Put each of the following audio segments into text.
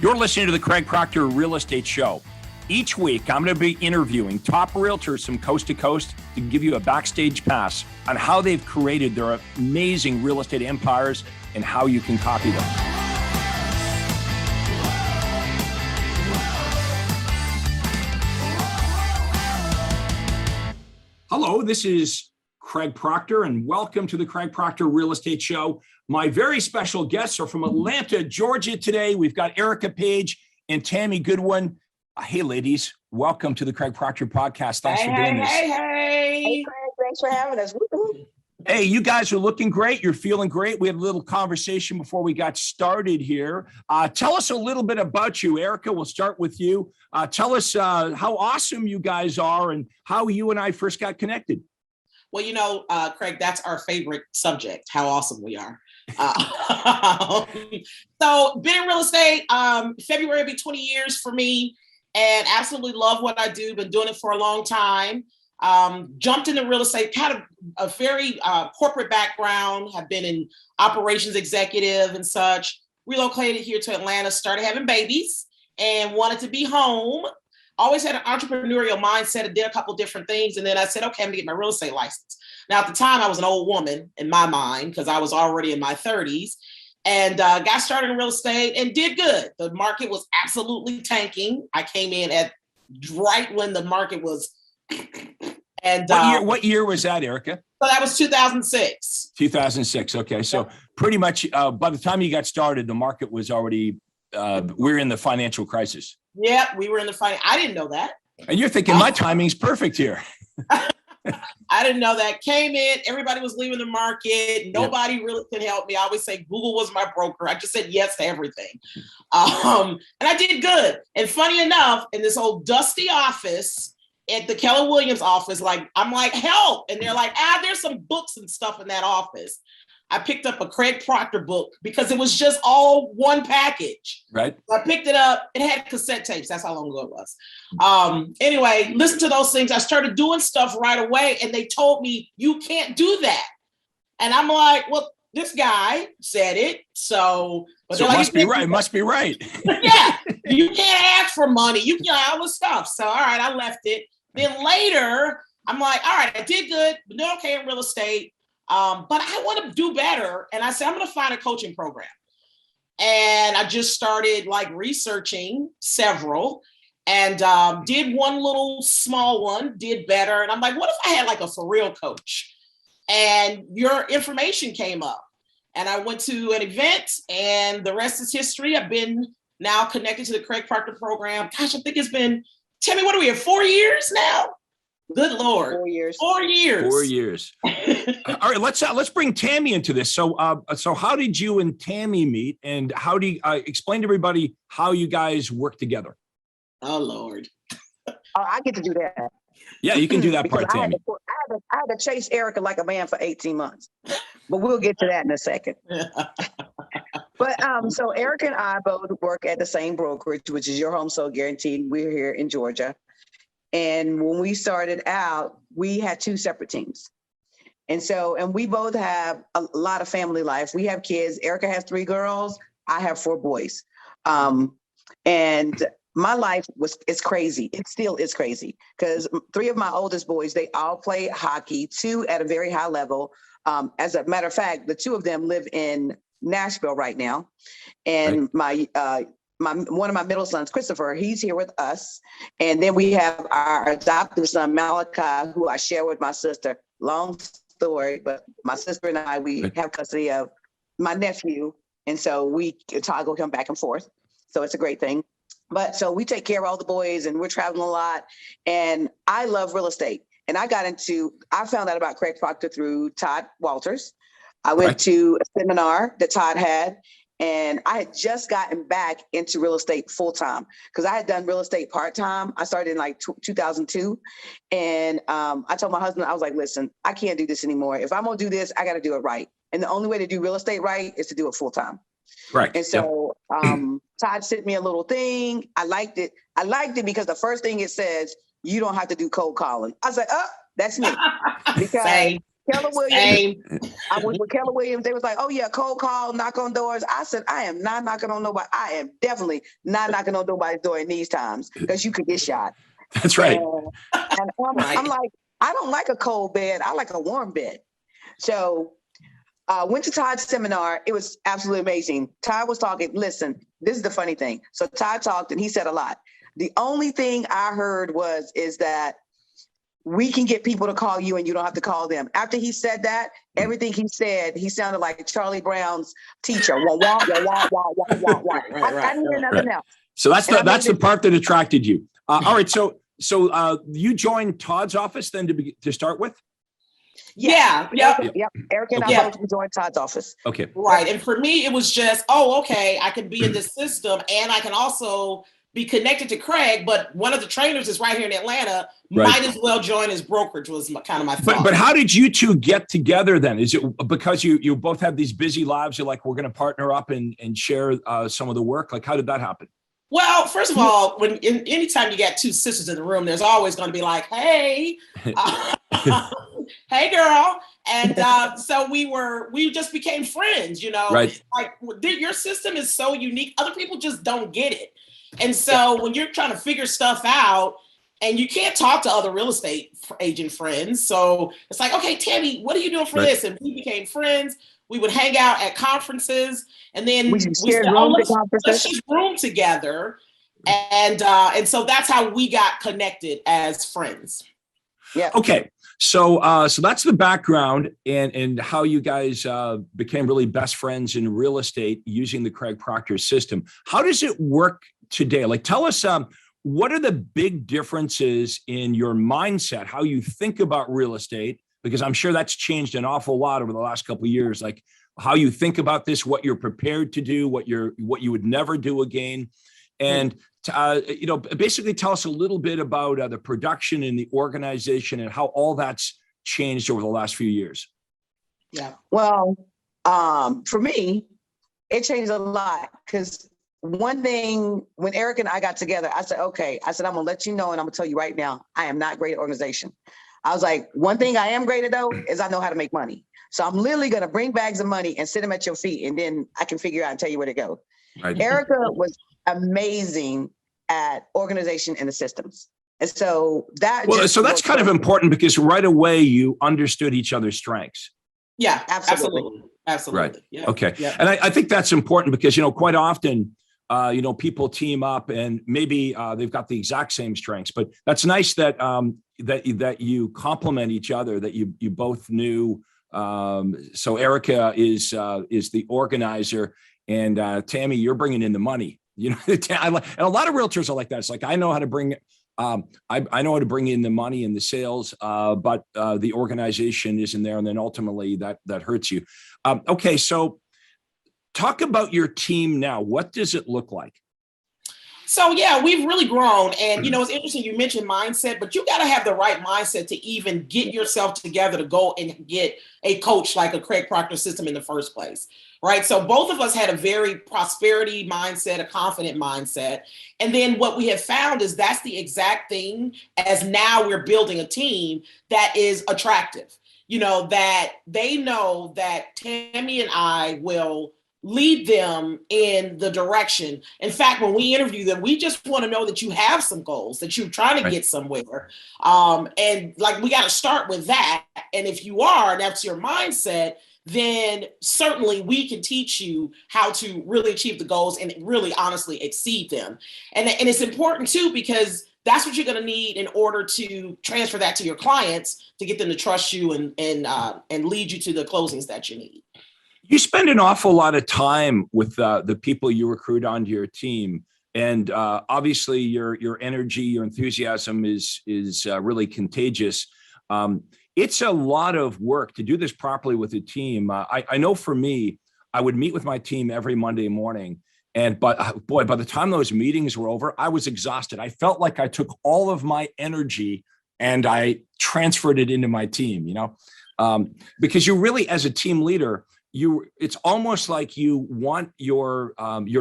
You're listening to the Craig Proctor Real Estate Show. Each week, I'm going to be interviewing top realtors from coast to coast to give you a backstage pass on how they've created their amazing real estate empires and how you can copy them. Hello, this is Craig Proctor, and welcome to the Craig Proctor Real Estate Show. My very special guests are from Atlanta, Georgia today. We've got Erika Page and Tami Goodwin. Hey, ladies, welcome to the Craig Proctor podcast. Thanks for doing this. Hey, Craig, thanks for having us. Hey, you guys are looking great. You're feeling great. We had a little conversation before we got started here. Tell us a little bit about you. Erika, we'll start with you. Tell us how awesome you guys are and how you and I first got connected. Well, Craig, that's our favorite subject, how awesome we are. So been in real estate, February will be 20 years for me, and absolutely love what I do. Been doing it for a long time. Jumped into real estate, kind of a very corporate background, have been in operations executive and such, relocated here to Atlanta, started having babies and wanted to be home. Always had an entrepreneurial mindset and did a couple different things. And then I said, okay, I'm gonna get my real estate license. Now, at the time, I was an old woman in my mind because I was already in my 30s and got started in real estate and did good. The market was absolutely tanking. I came in at right when the market was. And what year was that, Erika? So that was 2006. 2006. Okay. So pretty much by the time you got started, the market was already, we're in the financial crisis. Yeah, we were in the I didn't know that. And you're thinking my timing's perfect here. I didn't know that. Came in, everybody was leaving the market. Nobody really could help me. I always say Google was my broker. I just said yes to everything. And I did good. And funny enough, in this old dusty office at the Keller Williams office, I'm like, help. And they're like, there's some books and stuff in that office. I picked up a Craig Proctor book because it was just all one package. Right. So I picked it up. It had cassette tapes. That's how long ago it was. Anyway, listen to those things. I started doing stuff right away, and they told me, you can't do that. And I'm like, well, this guy said it. So it must be right. It must be right. Yeah. You can't ask for money. You can all this stuff. So, all right, I left it. Then later, I'm like, all right, I did good, but doing okay in real estate. But I want to do better. And I said, I'm going to find a coaching program. And I just started researching several and did one little small one, did better. And I'm like, what if I had a for real coach? And your information came up and I went to an event and the rest is history. I've been now connected to the Craig Proctor program. Gosh, I think it's been, tell me, what are we at, 4 years now? Good Lord. 4 years. 4 years. 4 years. All right, let's bring Tami into this. So how did you and Tami meet, and how do you explain to everybody how you guys work together? Oh Lord. I get to do that. Yeah, you can do that part, Tami. I had to chase Erika like a man for 18 months, but we'll get to that in a second. But so Erika and I both work at the same brokerage, which is Your Home Sold Guaranteed. We're here in Georgia. And when we started out, we had two separate teams. And we both have a lot of family life. We have kids. Erika has 3 girls. I have 4 boys. And my life it's crazy. It still is crazy because 3 of my oldest boys, they all play hockey, 2 at a very high level. As a matter of fact, the 2 of them live in Nashville right now. And right. One of my middle sons, Christopher, he's here with us. And then we have our adopted son, Malachi, who I share with my sister. Long story, but my sister and I, we have custody of my nephew. And so we toggle him back and forth. So it's a great thing. But so we take care of all the boys and we're traveling a lot. And I love real estate. And I found out about Craig Proctor through Todd Walters. I went to a seminar that Todd had. And I had just gotten back into real estate full time because I had done real estate part time. I started in 2002. And I told my husband, I was like, listen, I can't do this anymore. If I'm going to do this, I got to do it right. And the only way to do real estate right is to do it full time. Right. And so Todd sent me a little thing. I liked it. I liked it because the first thing it says, you don't have to do cold calling. I was like, oh, that's me. Because Keller Williams. Same. I was with Keller Williams. They was like, "Oh yeah, cold call, knock on doors." I said, "I am not knocking on nobody. I am definitely not knocking on nobody's door in these times because you could get shot." That's right. And I'm like, I don't like a cold bed. I like a warm bed. So went to Todd's seminar. It was absolutely amazing. Todd was talking. Listen, this is the funny thing. So Todd talked and he said a lot. The only thing I heard is that we can get people to call you and you don't have to call them. After he said that, everything he said, he sounded like Charlie Brown's teacher. Wah, wah, wah, wah, wah, wah, wah, wah. I didn't hear nothing else. So that's the part that attracted you. All right. So you joined Todd's office then to start with? Yeah. Yep. Erika and I both joined Todd's office. Okay. Right. And for me, it was just, okay, I can be in this system and I can also be connected to Craig, but one of the trainers is right here in Atlanta, might as well join his brokerage was kind of my thought. But how did you two get together then? Is it because you both have these busy lives? You're like, we're going to partner up and share some of the work? Like, how did that happen? Well, first of all, anytime you got two sisters in the room, there's always going to be like, hey, hey girl. And so we just became friends, Right. Like your system is so unique. Other people just don't get it. And so when you're trying to figure stuff out and you can't talk to other real estate agent friends. So it's like, okay, Tami, what are you doing for this? And we became friends. We would hang out at conferences and then we shared let's room together. And so that's how we got connected as friends. Yeah. Okay. So that's the background and how you guys became really best friends in real estate using the Craig Proctor system. How does it work today? Like, tell us, what are the big differences in your mindset, how you think about real estate? Because I'm sure that's changed an awful lot over the last couple of years, like how you think about this, what you're prepared to do, what you would never do again. And, basically tell us a little bit about the production and the organization and how all that's changed over the last few years. Yeah. Well, for me, it changed a lot because one thing, when Erika and I got together, I said, I'm going to let you know, and I'm going to tell you right now, I am not great at organization. I was like, one thing I am great at though, is I know how to make money. So I'm literally going to bring bags of money and sit them at your feet. And then I can figure out and tell you where to go. Right. Erika was amazing at organization and the systems. And so that's kind of important because right away you understood each other's strengths. Yeah, absolutely. Right. Yeah. Okay. Yeah. And I think that's important because, quite often, people team up and maybe they've got the exact same strengths, but that's nice that that you complement each other, that you both knew. So Erika is the organizer, and Tami, you're bringing in the money. And a lot of realtors are like that. It's like, I know how to bring, I know how to bring in the money and the sales, but the organization isn't there, and then ultimately that hurts you. Okay, so talk about your team now. What does it look like? So yeah, we've really grown. And it's interesting you mentioned mindset, but you got to have the right mindset to even get yourself together to go and get a coach like a Craig Proctor system in the first place. Right. So both of us had a very prosperity mindset, a confident mindset. And then what we have found is that's the exact thing as now we're building a team that is attractive, that they know that Tami and I will lead them in the direction. In fact, when we interview them, we just want to know that you have some goals, that you're trying to get somewhere. And like, we got to start with that. And if you are, that's your mindset, then certainly we can teach you how to really achieve the goals and really honestly exceed them. And it's important too, because that's what you're going to need in order to transfer that to your clients to get them to trust you and lead you to the closings that you need. You spend an awful lot of time with the people you recruit onto your team. And obviously your energy, your enthusiasm is really contagious. It's a lot of work to do this properly with a team. I know for me, I would meet with my team every Monday morning. But boy, by the time those meetings were over, I was exhausted. I felt like I took all of my energy and I transferred it into my team, because you really, as a team leader, it's almost like you want your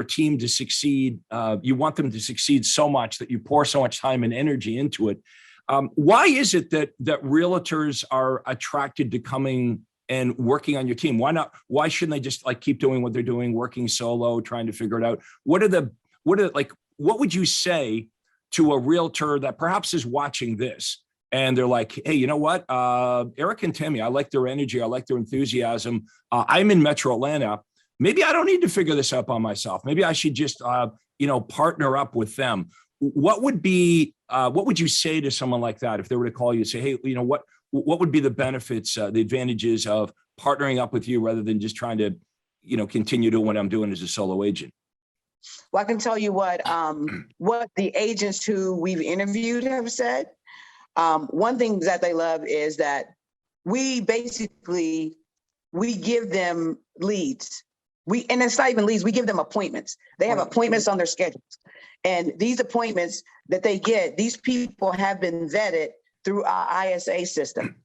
team to succeed. You want them to succeed so much that you pour so much time and energy into it. Why is it that realtors are attracted to coming and working on your team? Why not? Why shouldn't they just like keep doing what they're doing, working solo, trying to figure it out? What would you say to a realtor that perhaps is watching this and they're like, hey, you know what? Erika and Tami, I like their energy. I like their enthusiasm. I'm in Metro Atlanta. Maybe I don't need to figure this out by myself. Maybe I should just, partner up with them. What would you say to someone like that if they were to call you and say, hey, you know, what would be the benefits, the advantages of partnering up with you rather than just trying to, continue doing what I'm doing as a solo agent? Well, I can tell you what the agents who we've interviewed have said. One thing that they love is that we give them leads. And it's not even leads, we give them appointments. They have appointments on their schedules. And these appointments that they get, these people have been vetted through our ISA system.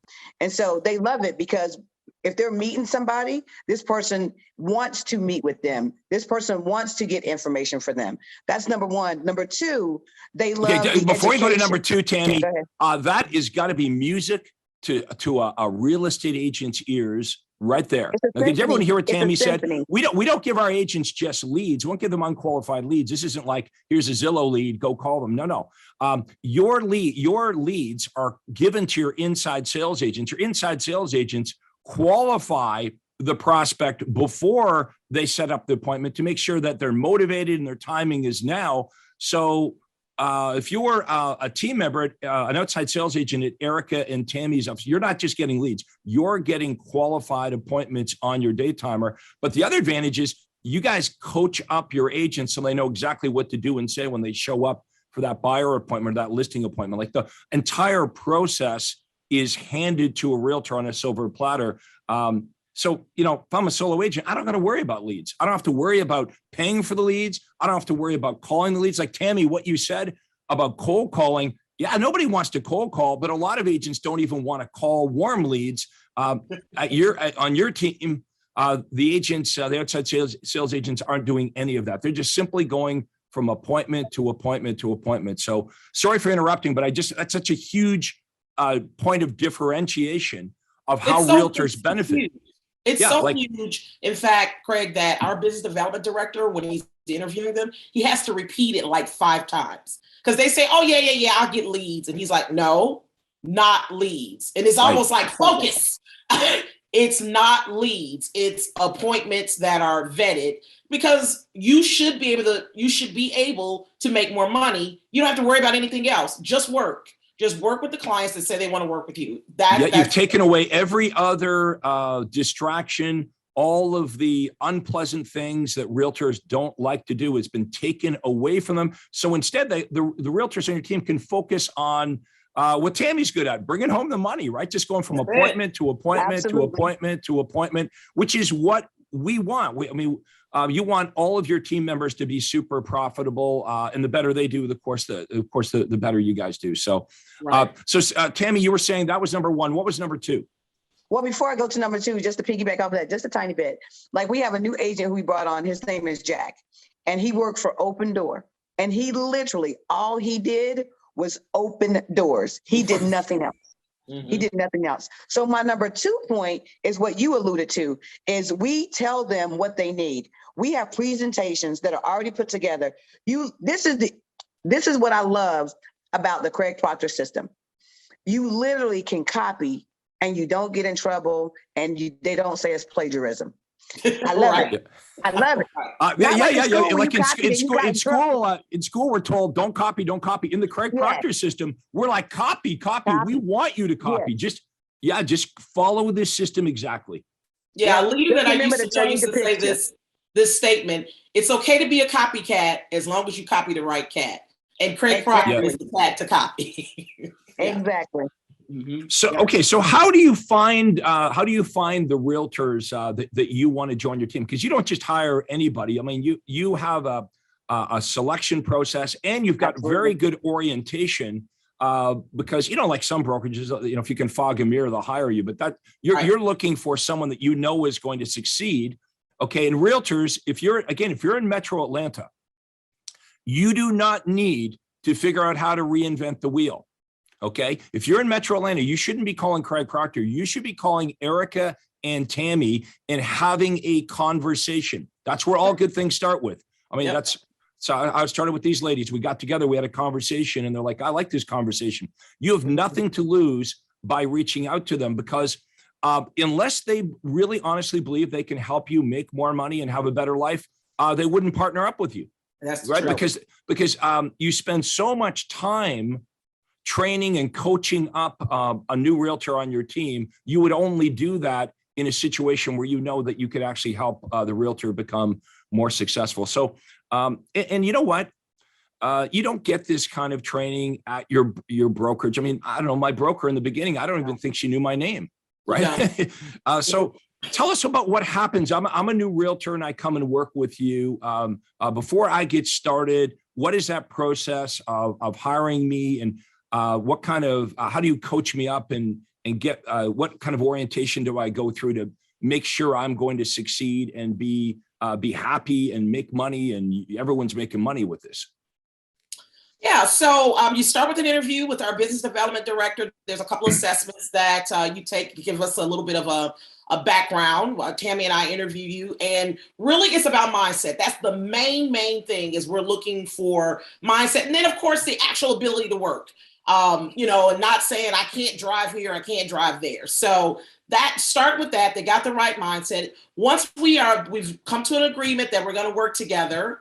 And so they love it because if they're meeting somebody, this person wants to meet with them. This person wants to get information for them. That's number one. Number two, they love. Okay, before you go to number two, Tami, that is got to be music to a real estate agent's ears right there. Okay, did everyone hear what Tami said? We don't give our agents just leads. We won't give them unqualified leads. This isn't like, here's a Zillow lead, go call them. No. Your leads are given to your inside sales agents. Your inside sales agents qualify the prospect before they set up the appointment to make sure that they're motivated and their timing is now. So if you're a team member, an outside sales agent at Erika and Tami's office, you're not just getting leads, you're getting qualified appointments on your day timer. But the other advantage is you guys coach up your agents so they know exactly what to do and say when they show up for that buyer appointment, or that listing appointment. Like the entire process is handed to a realtor on a silver platter. So, if I'm a solo agent, I don't got to worry about leads. I don't have to worry about paying for the leads. I don't have to worry about calling the leads. Like Tami, what you said about cold calling. Yeah, nobody wants to cold call, but a lot of agents don't even want to call warm leads. On your team, the agents, the outside sales agents aren't doing any of that. They're just simply going from appointment to appointment to appointment. So sorry for interrupting, but that's such a huge point of differentiation of how realtors benefit. Huge. It's huge. In fact, Craig, that our business development director, when he's interviewing them, he has to repeat it like 5 times because they say, oh, yeah, I'll get leads. And he's like, no, not leads. And it's almost like focus. It's not leads. It's appointments that are vetted because you should be able to make more money. You don't have to worry about anything else. Just work. Just work with the clients that say they want to work with you. You've taken away every other distraction. All of the unpleasant things that realtors don't like to do has been taken away from them. So instead, the realtors on your team can focus on what Tami's good at, bringing home the money, right? Just going from appointment to appointment to appointment to appointment, which is what we want. You want all of your team members to be super profitable, and the better they do, the better you guys do. So, Tami, you were saying that was number one. What was number two? Well, before I go to number two, just to piggyback off of that, just a tiny bit. Like we have a new agent who we brought on. His name is Jack, and he worked for Open Door. And he literally, all he did was open doors. He did nothing else. He did nothing else. So my number 2 point is what you alluded to, is we tell them what they need. We have presentations that are already put together. This is what I love about the Craig Proctor system. You literally can copy and you don't get in trouble, and they don't say it's plagiarism. I love it. I love it. Like in school, we're told don't copy. In the Craig Proctor system, we're like copy. We want you to copy. Just follow this system exactly. Yeah, a leader that I used to say this statement: it's okay to be a copycat as long as you copy the right cat. And Craig Proctor is the cat to copy. Exactly. So how do you find the realtors that you want to join your team? Because you don't just hire anybody. I mean, you have a selection process, and you've got very good orientation. Because like some brokerages, if you can fog a mirror, they'll hire you. But you're looking for someone that is going to succeed. Okay, and realtors, if you're in Metro Atlanta, you do not need to figure out how to reinvent the wheel. Okay. If you're in Metro Atlanta, you shouldn't be calling Craig Proctor. You should be calling Erika and Tami and having a conversation. That's where all good things start with. I mean, Yep. so I started with these ladies. We got together, we had a conversation, and they're like, I like this conversation. You have nothing to lose by reaching out to them, because unless they really honestly believe they can help you make more money and have a better life, they wouldn't partner up with you. That's Right. true. Because you spend so much time training and coaching up a new realtor on your team. You would only do that in a situation where you know that you could actually help the realtor become more successful. So, and you know what? You don't get this kind of training at your brokerage. I mean, I don't know, my broker in the beginning, I don't even think she knew my name, right? So tell us about what happens. I'm a new realtor and I come and work with you. Before I get started, what is that process of hiring me, and what kind of, how do you coach me up and get, what kind of orientation do I go through to make sure I'm going to succeed and be happy and make money, and everyone's making money with this? Yeah, so you start with an interview with our business development director. There's a couple of assessments that you take to give us a little bit of a background. Tami and I interview you, and really it's about mindset. That's the main thing, is we're looking for mindset. And then of course the actual ability to work, and not saying I can't drive here, I can't drive there. So start with that. They got the right mindset. Once we've come to an agreement that we're going to work together,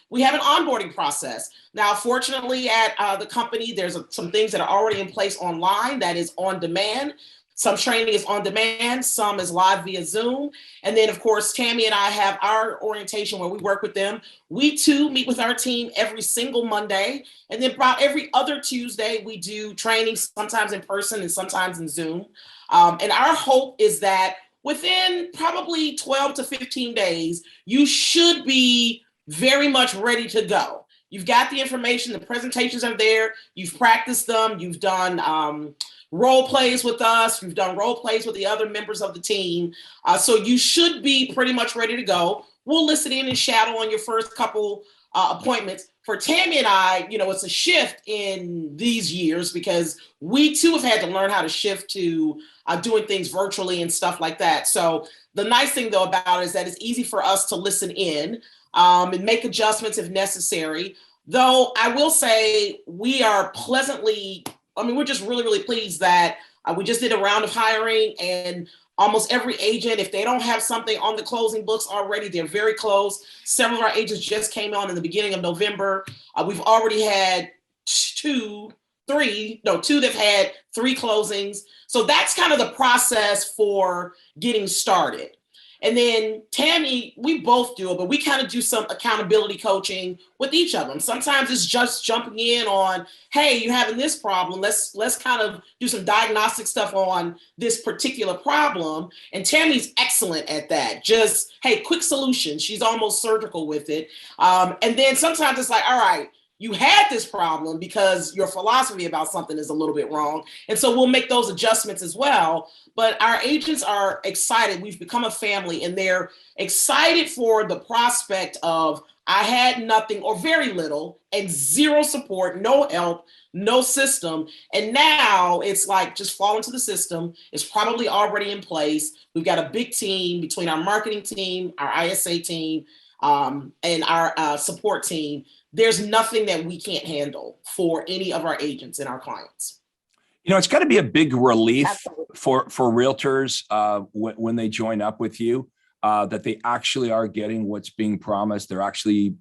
we have an onboarding process. Now, fortunately at the company, there's some things that are already in place online that is on demand. Some training is on demand, some is live via Zoom. And then of course, Tami and I have our orientation where we work with them. We too meet with our team every single Monday. And then about every other Tuesday, we do training, sometimes in person and sometimes in Zoom. And our hope is that within probably 12 to 15 days, you should be very much ready to go. You've got the information, the presentations are there, you've practiced them, you've done role plays with us, you've done role plays with the other members of the team. So you should be pretty much ready to go. We'll listen in and shadow on your first couple appointments. For Tami and I, it's a shift in these years because we too have had to learn how to shift to doing things virtually and stuff like that. So the nice thing though about it is that it's easy for us to listen in and make adjustments if necessary. Though I will say we are we're just really pleased that we just did a round of hiring, and almost every agent, if they don't have something on the closing books already, they're very close. Several of our agents just came on in the beginning of November. We've already had two that've had 3 closings. So that's kind of the process for getting started. And then Tami, we both do it, but we kind of do some accountability coaching with each of them. Sometimes it's just jumping in on, hey, you're having this problem. Let's kind of do some diagnostic stuff on this particular problem. And Tami's excellent at that. Just, hey, quick solution. She's almost surgical with it. And then sometimes it's like, all right, you had this problem because your philosophy about something is a little bit wrong. And so we'll make those adjustments as well. But our agents are excited. We've become a family, and they're excited for the prospect of, I had nothing or very little and zero support, no help, no system. And now it's like, just fall into the system. It's probably already in place. We've got a big team between our marketing team, our ISA team, and our support team. There's nothing that we can't handle for any of our agents and our clients. It's got to be a big relief for realtors when they join up with you, that they actually are getting what's being promised. They're actually,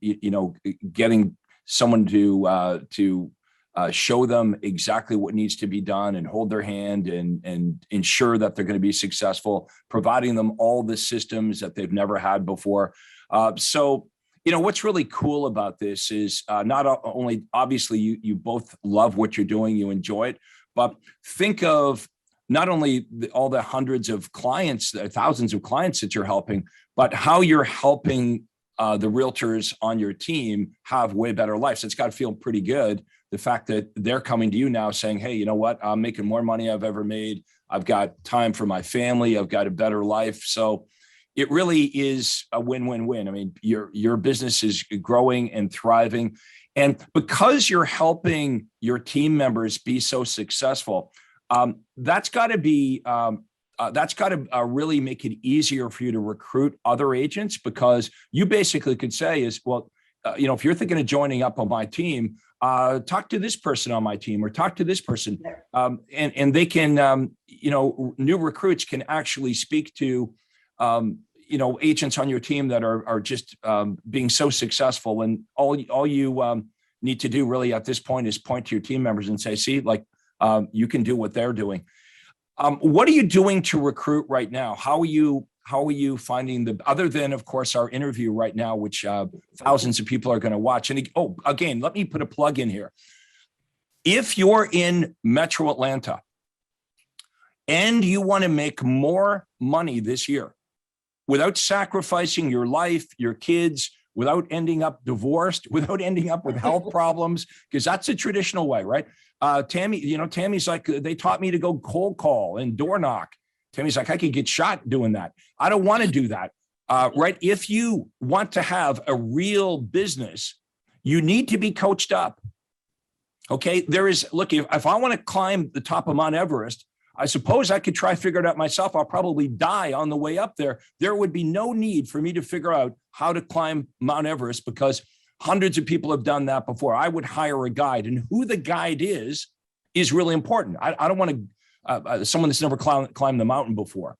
getting someone to show them exactly what needs to be done and hold their hand and ensure that they're going to be successful, providing them all the systems that they've never had before. So what's really cool about this is not only, obviously, you both love what you're doing, you enjoy it, but think of not only all the hundreds of clients, thousands of clients that you're helping, but how you're helping the realtors on your team have way better lives. It's got to feel pretty good. The fact that they're coming to you now saying, hey, you know what? I'm making more money I've ever made. I've got time for my family. I've got a better life. So it really is a win-win-win. I mean, your business is growing and thriving. And because you're helping your team members be so successful, that's got to really make it easier for you to recruit other agents, because you basically could say is, well, if you're thinking of joining up on my team, talk to this person on my team or talk to this person. And they can, new recruits can actually speak to, agents on your team that are just being so successful. And all you need to do really at this point is point to your team members and say, see, like, you can do what they're doing. What are you doing to recruit right now? How are you finding other than, of course, our interview right now, which thousands of people are going to watch? And again, let me put a plug in here. If you're in Metro Atlanta and you want to make more money this year without sacrificing your life, your kids, without ending up divorced, without ending up with health problems, because that's a traditional way, right? Tammy's like, they taught me to go cold call and door knock. Tammy's like, I could get shot doing that. I don't want to do that, right? If you want to have a real business, you need to be coached up. Okay, look, if I want to climb the top of Mount Everest, I suppose I could try to figure it out myself. I'll probably die on the way up there. There would be no need for me to figure out how to climb Mount Everest, because hundreds of people have done that before. I would hire a guide, and who the guide is really important. I don't want to, someone that's never climbed the mountain before.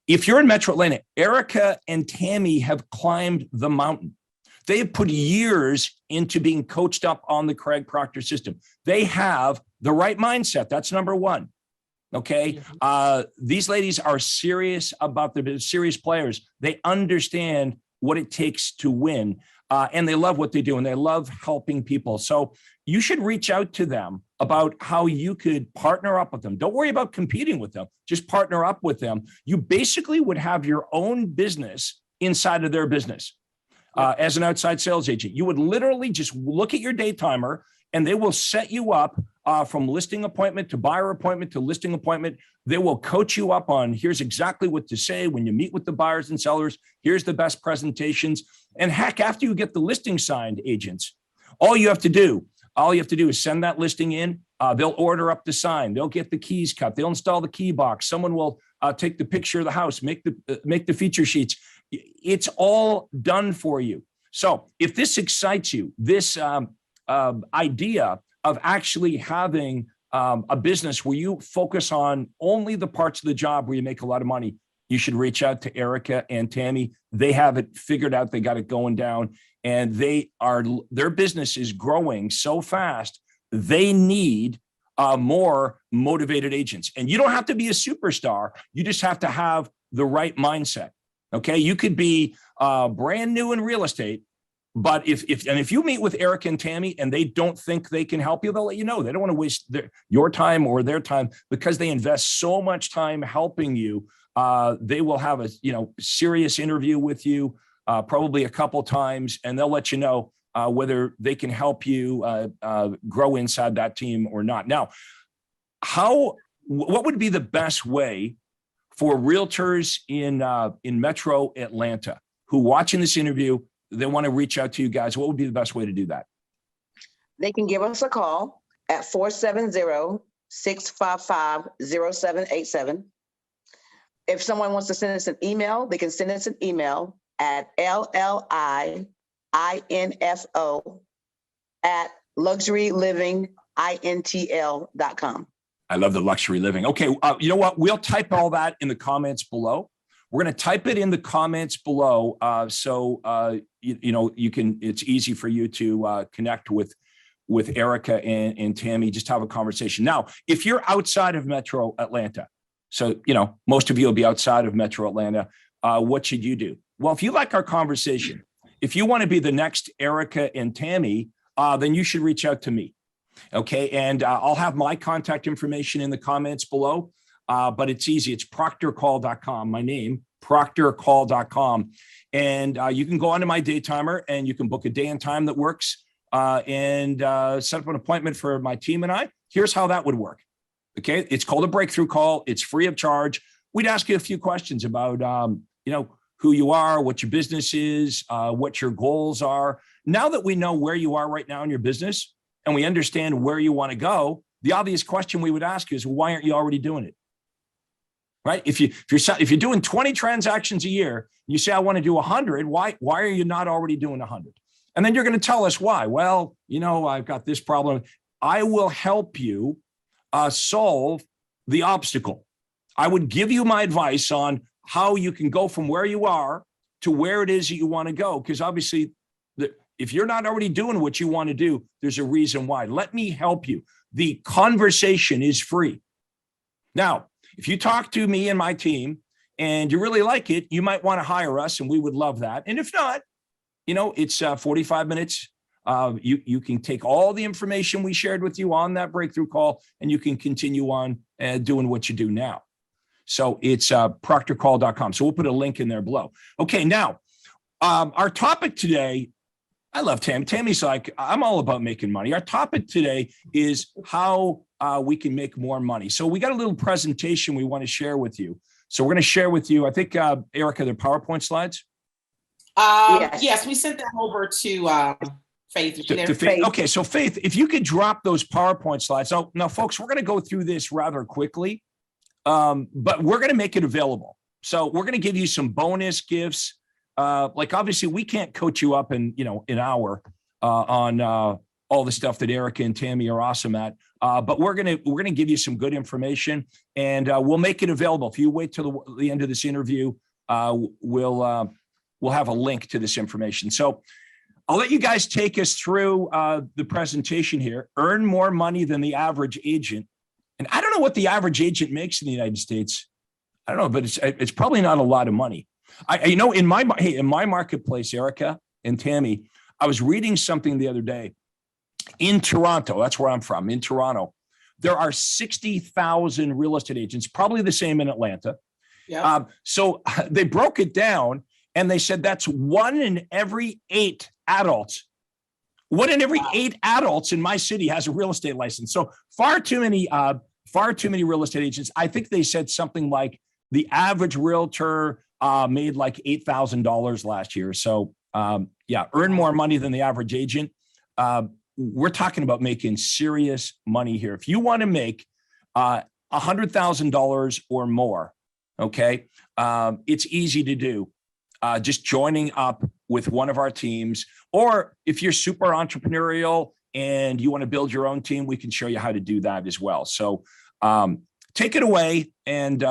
If you're in Metro Atlanta, Erika and Tami have climbed the mountain. They have put years into being coached up on the Craig Proctor system. They have the right mindset. That's number one. Okay. These ladies are serious about their business, serious players. They understand what it takes to win. And they love what they do, and they love helping people. So you should reach out to them about how you could partner up with them. Don't worry about competing with them. Just partner up with them. You basically would have your own business inside of their business. As an outside sales agent, you would literally just look at your day timer, and they will set you up from listing appointment to buyer appointment to listing appointment. They will coach you up on, here's exactly what to say when you meet with the buyers and sellers. Here's the best presentations. And heck, after you get the listing signed, agents, all you have to do is send that listing in. They'll order up the sign. They'll get the keys cut. They'll install the key box. Someone will take the picture of the house, make the feature sheets. It's all done for you. So if this excites you, this idea of actually having a business where you focus on only the parts of the job where you make a lot of money, you should reach out to Erika and Tami. They have it figured out. They got it going down, and their business is growing so fast. They need more motivated agents. And you don't have to be a superstar. You just have to have the right mindset. Okay. You could be brand new in real estate, but if you meet with Erika and Tami and they don't think they can help you, they'll let you know. They don't want to waste your time or their time, because they invest so much time helping you. They will have a serious interview with you, probably a couple times, and they'll let you know whether they can help you grow inside that team or not. Now, what would be the best way for realtors in Metro Atlanta who watching this interview, they want to reach out to you guys? What would be the best way to do that? They can give us a call at 470-655-0787. If someone wants to send us an email, they can send us an email at LLINFO@luxurylivingintl.com. I love the luxury living. Okay, you know what? We'll type all that in the comments below. We're going to type it in the comments below, so you can. It's easy for you to connect with Erika and Tami. Just have a conversation. Now, if you're outside of Metro Atlanta, so most of you will be outside of Metro Atlanta, what should you do? Well, if you like our conversation, if you want to be the next Erika and Tami, then you should reach out to me. Okay, and I'll have my contact information in the comments below. But it's easy. It's proctorcall.com. My name, proctorcall.com. And you can go onto my day timer and you can book a day and time that works and set up an appointment for my team and I. Here's how that would work. Okay. It's called a breakthrough call. It's free of charge. We'd ask you a few questions about, who you are, what your business is, what your goals are. Now that we know where you are right now in your business and we understand where you want to go, the obvious question we would ask you is, why aren't you already doing it? Right? If you're doing 20 transactions a year, you say, I want to do 100. Why are you not already doing 100? And then you're going to tell us why. Well, I've got this problem. I will help you solve the obstacle. I would give you my advice on how you can go from where you are to where it is that you want to go. Because obviously, if you're not already doing what you want to do, there's a reason why. Let me help you. The conversation is free. Now, if you talk to me and my team and you really like it, you might want to hire us, and we would love that. And if not, it's 45 minutes. You can take all the information we shared with you on that breakthrough call, and you can continue on doing what you do now. So it's proctorcall.com. So we'll put a link in there below. Okay, now our topic today, I love Tami. Tami's like, I'm all about making money. Our topic today is how we can make more money. So we got a little presentation we want to share with you. So we're going to share with you, I think, Erika, the PowerPoint slides. Yes, we sent that over to Faith. To Faith. Okay, so Faith, if you could drop those PowerPoint slides. Now, folks, we're going to go through this rather quickly, but we're going to make it available. So we're going to give you some bonus gifts. Like obviously we can't coach you up in an hour on all the stuff that Erika and Tami are awesome at. But we're gonna give you some good information, and we'll make it available. If you wait till the end of this interview, we'll have a link to this information. So I'll let you guys take us through the presentation here. Earn more money than the average agent, and I don't know what the average agent makes in the United States. I don't know, but it's probably not a lot of money. In my marketplace, Erika and Tami, I was reading something the other day. In Toronto, that's where I'm from. In Toronto, there are 60,000 real estate agents, probably the same in Atlanta. Yeah. So they broke it down, and they said that's 1 in every 8 adults. 1 in every 8 adults in my city has a real estate license. So far too many real estate agents. I think they said something like the average realtor made like $8,000 last year. So earn more money than the average agent. We're talking about making serious money here. If you want to make $100,000 or more, okay, it's easy to do. Just joining up with one of our teams, or if you're super entrepreneurial and you want to build your own team, we can show you how to do that as well. So take it away, and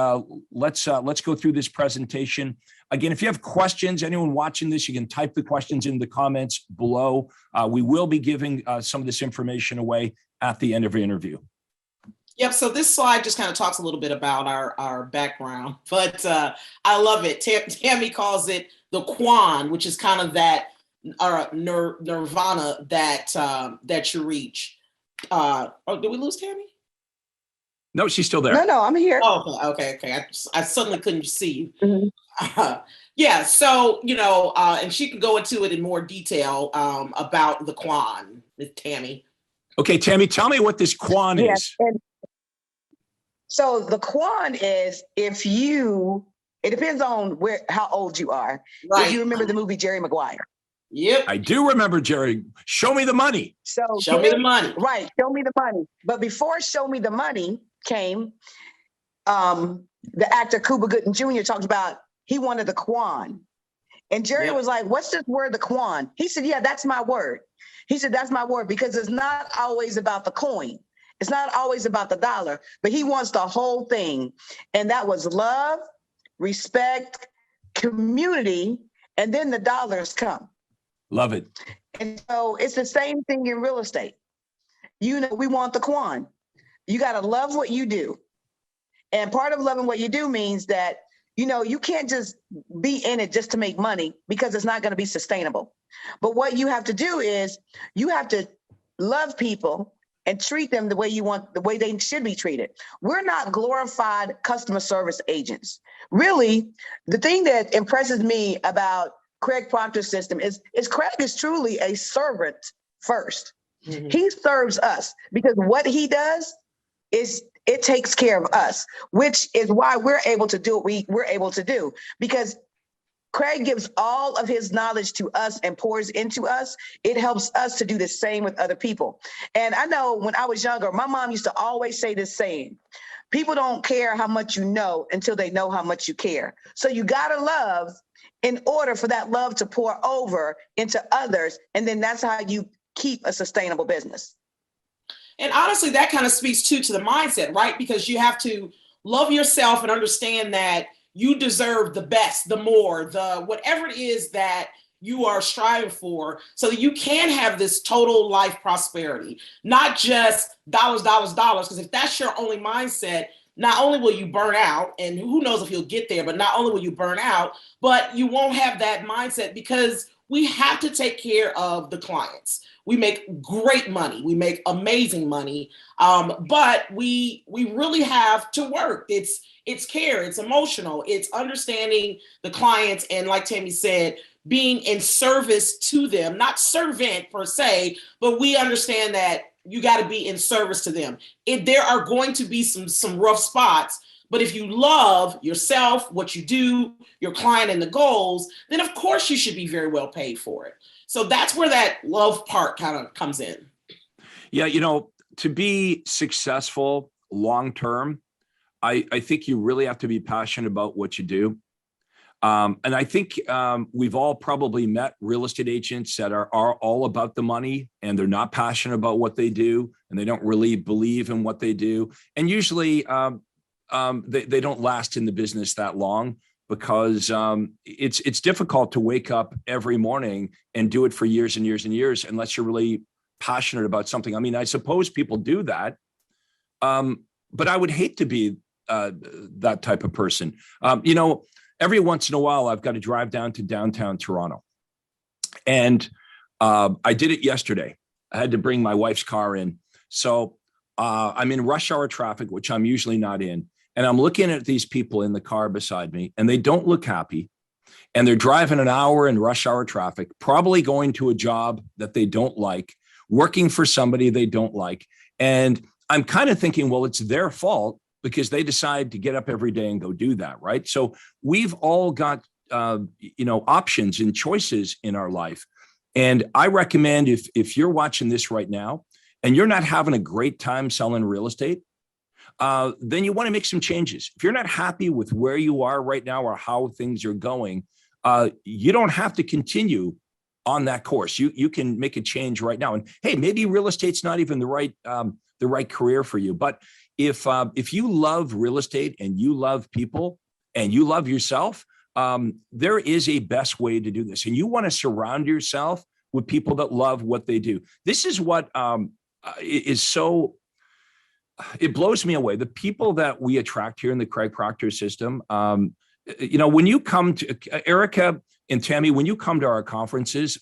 let's go through this presentation. Again, if you have questions, anyone watching this, you can type the questions in the comments below. We will be giving some of this information away at the end of the interview. Yep. So this slide just kind of talks a little bit about our background, but I love it. Tami calls it the Thequan, which is kind of that nirvana that you reach. Did we lose Tami? No, she's still there. No, I'm here. Oh, okay. I suddenly couldn't see you. Mm-hmm. So, and she can go into it in more detail about the Thequan with Tami. Okay, Tami, tell me what this Thequan is. So the Thequan is, it depends on how old you are. Right. If you remember the movie Jerry Maguire. Yep. I do remember Jerry. Show me the money. So show me the money. Right. Show me the money. But before Show Me the Money came, the actor Cuba Gooding Jr. talked about he wanted the Thequan. And Jerry was like, what's this word, the Thequan? He said, yeah, that's my word. He said, that's my word, because it's not always about the coin. It's not always about the dollar, but he wants the whole thing. And that was love, respect, community, and then the dollars come. Love it. And so it's the same thing in real estate. We want the Thequan. You got to love what you do. And part of loving what you do means that, you can't just be in it just to make money, because it's not going to be sustainable. But what you have to do is you have to love people and treat them the way they should be treated. We're not glorified customer service agents. Really, the thing that impresses me about Craig Proctor's system is Craig is truly a servant first. Mm-hmm. He serves us, because what he does is it takes care of us, which is why we're able to do what we're able to do. Because Craig gives all of his knowledge to us and pours into us. It helps us to do the same with other people. And I know when I was younger, my mom used to always say this saying, people don't care how much you know until they know how much you care. So you gotta love in order for that love to pour over into others. And then that's how you keep a sustainable business. And honestly, that kind of speaks to the mindset, right? Because you have to love yourself and understand that you deserve the best, the more, the whatever it is that you are striving for, so that you can have this total life prosperity, not just dollars, dollars, dollars. Because if that's your only mindset, not only will you burn out, and who knows if you'll get there, but not only will you burn out, but you won't have that mindset, because we have to take care of the clients. We make great money. We make amazing money. But we really have to work. It's care, it's emotional, it's understanding the clients. And like Tami said, being in service to them, not servant per se, but we understand that you got to be in service to them. There are going to be some rough spots, but if you love yourself, what you do, your client and the goals, then of course you should be very well paid for it. So that's where that love part kind of comes in. Yeah, to be successful long-term, I think you really have to be passionate about what you do. And I think we've all probably met real estate agents that are all about the money, and they're not passionate about what they do, and they don't really believe in what they do. And usually they don't last in the business that long, because it's difficult to wake up every morning and do it for years and years and years unless you're really passionate about something. I mean, I suppose people do that, but I would hate to be that type of person. Every once in a while, I've got to drive down to downtown Toronto. And I did it yesterday. I had to bring my wife's car in. So I'm in rush hour traffic, which I'm usually not in. And I'm looking at these people in the car beside me, and they don't look happy. And they're driving an hour in rush hour traffic, probably going to a job that they don't like, working for somebody they don't like. And I'm kind of thinking, well, it's their fault because they decide to get up every day and go do that, right? So we've all got, options and choices in our life. And I recommend if you're watching this right now and you're not having a great time selling real estate, then you want to make some changes. If you're not happy with where you are right now or how things are going, you don't have to continue on that course. You can make a change right now. And hey, maybe real estate's not even the right career for you. But if you love real estate and you love people and you love yourself, there is a best way to do this. And you want to surround yourself with people that love what they do. This is what is so. It blows me away. The people that we attract here in the Craig Proctor system, when you come to Erika and Tami, when you come to our conferences,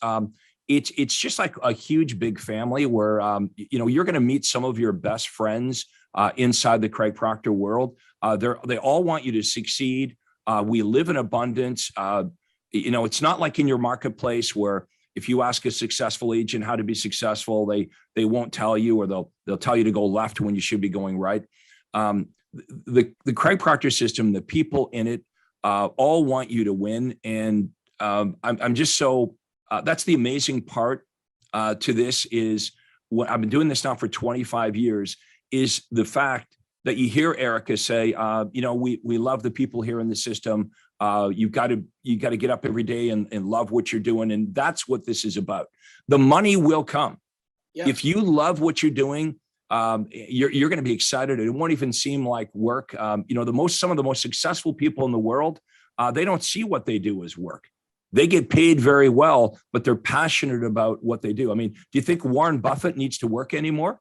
it's just like a huge, big family where, you're going to meet some of your best friends inside the Craig Proctor world. They all want you to succeed. We live in abundance. It's not like in your marketplace where if you ask a successful agent how to be successful, they won't tell you, or they'll tell you to go left when you should be going right. The Craig Proctor system, the people in it, all want you to win. And I'm just so, that's the amazing part to this is what I've been doing this now for 25 years is the fact that you hear Erika say, we love the people here in the system. You got to get up every day and love what you're doing. And that's what this is about. The money will come. Yeah. If you love what you're doing, you're going to be excited. It won't even seem like work. Some of the most successful people in the world, they don't see what they do as work. They get paid very well, but they're passionate about what they do. I mean, do you think Warren Buffett needs to work anymore?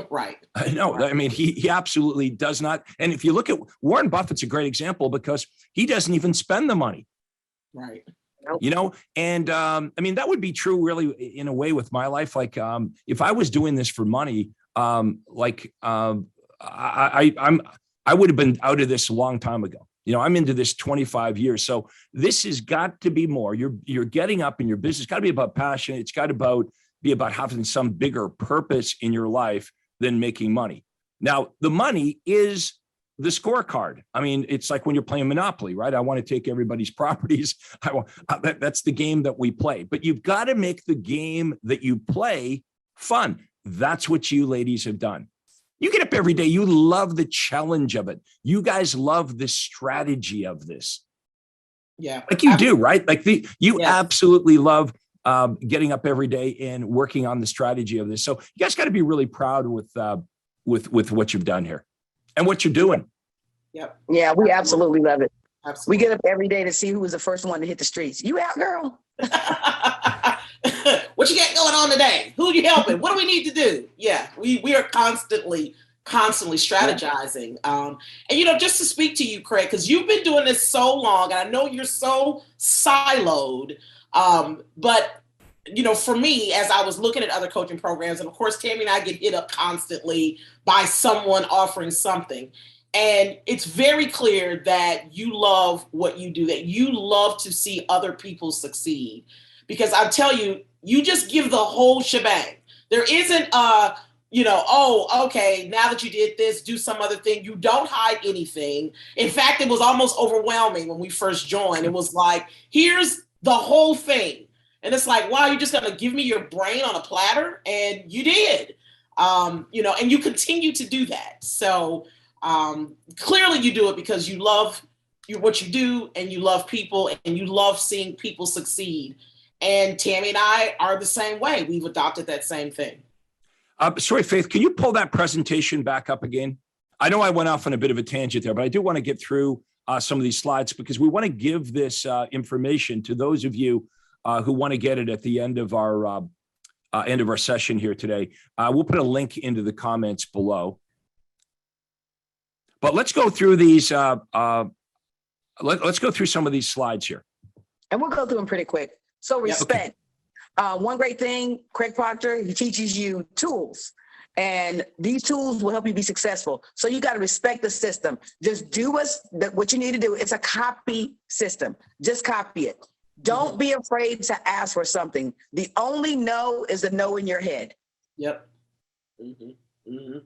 Right. No, I mean, he absolutely does not. And if you look at Warren Buffett's a great example because he doesn't even spend the money. Right. And that would be true really in a way with my life. Like if I was doing this for money, I would have been out of this a long time ago. I'm into this 25 years. So this has got to be more. You're getting up in your business. It's got to be about passion. It's got to be about having some bigger purpose in your life than making money. Now, the money is the scorecard. I mean, it's like when you're playing Monopoly, right? I want to take everybody's properties. That's the game that we play. But you've got to make the game that you play fun. That's what you ladies have done. You get up every day. You love the challenge of it. You guys love the strategy of this. Yeah. Like you do, right? Like you absolutely love getting up every day and working on the strategy of this. So you guys got to be really proud with what you've done here and what you're doing. Yep. Yeah, we absolutely love it. Absolutely. We get up every day to see who was the first one to hit the streets. You out, girl? What you got going on today? Who you helping? What do we need to do? Yeah, we are constantly strategizing. And just to speak to you, Craig, because you've been doing this so long, and I know you're so siloed. But for me, as I was looking at other coaching programs, and of course, Tami and I get hit up constantly by someone offering something. And it's very clear that you love what you do, that you love to see other people succeed. Because I tell you, you just give the whole shebang. There isn't oh, okay, now that you did this, do some other thing. You don't hide anything. In fact, it was almost overwhelming when we first joined. It was like, here's the whole thing. And it's like, wow, you're just going to give me your brain on a platter? And you did, and you continue to do that. So clearly you do it because you love what you do, and you love people, and you love seeing people succeed. And Tami and I are the same way. We've adopted that same thing. Sorry, Faith, can you pull that presentation back up again? I know I went off on a bit of a tangent there, but I do want to get through some of these slides because we want to give this information to those of you who want to get it at the end of our session here today. We'll put a link into the comments below. But let's go through these. Let's go through some of these slides here. And we'll go through them pretty quick. So respect. Okay. One great thing, Craig Proctor, he teaches you tools. And these tools will help you be successful. So you got to respect the system. Just do what you need to do. It's a copy system. Just copy it. Don't be afraid to ask for something. The only no is the no in your head. Yep. Mm-hmm. Mm-hmm.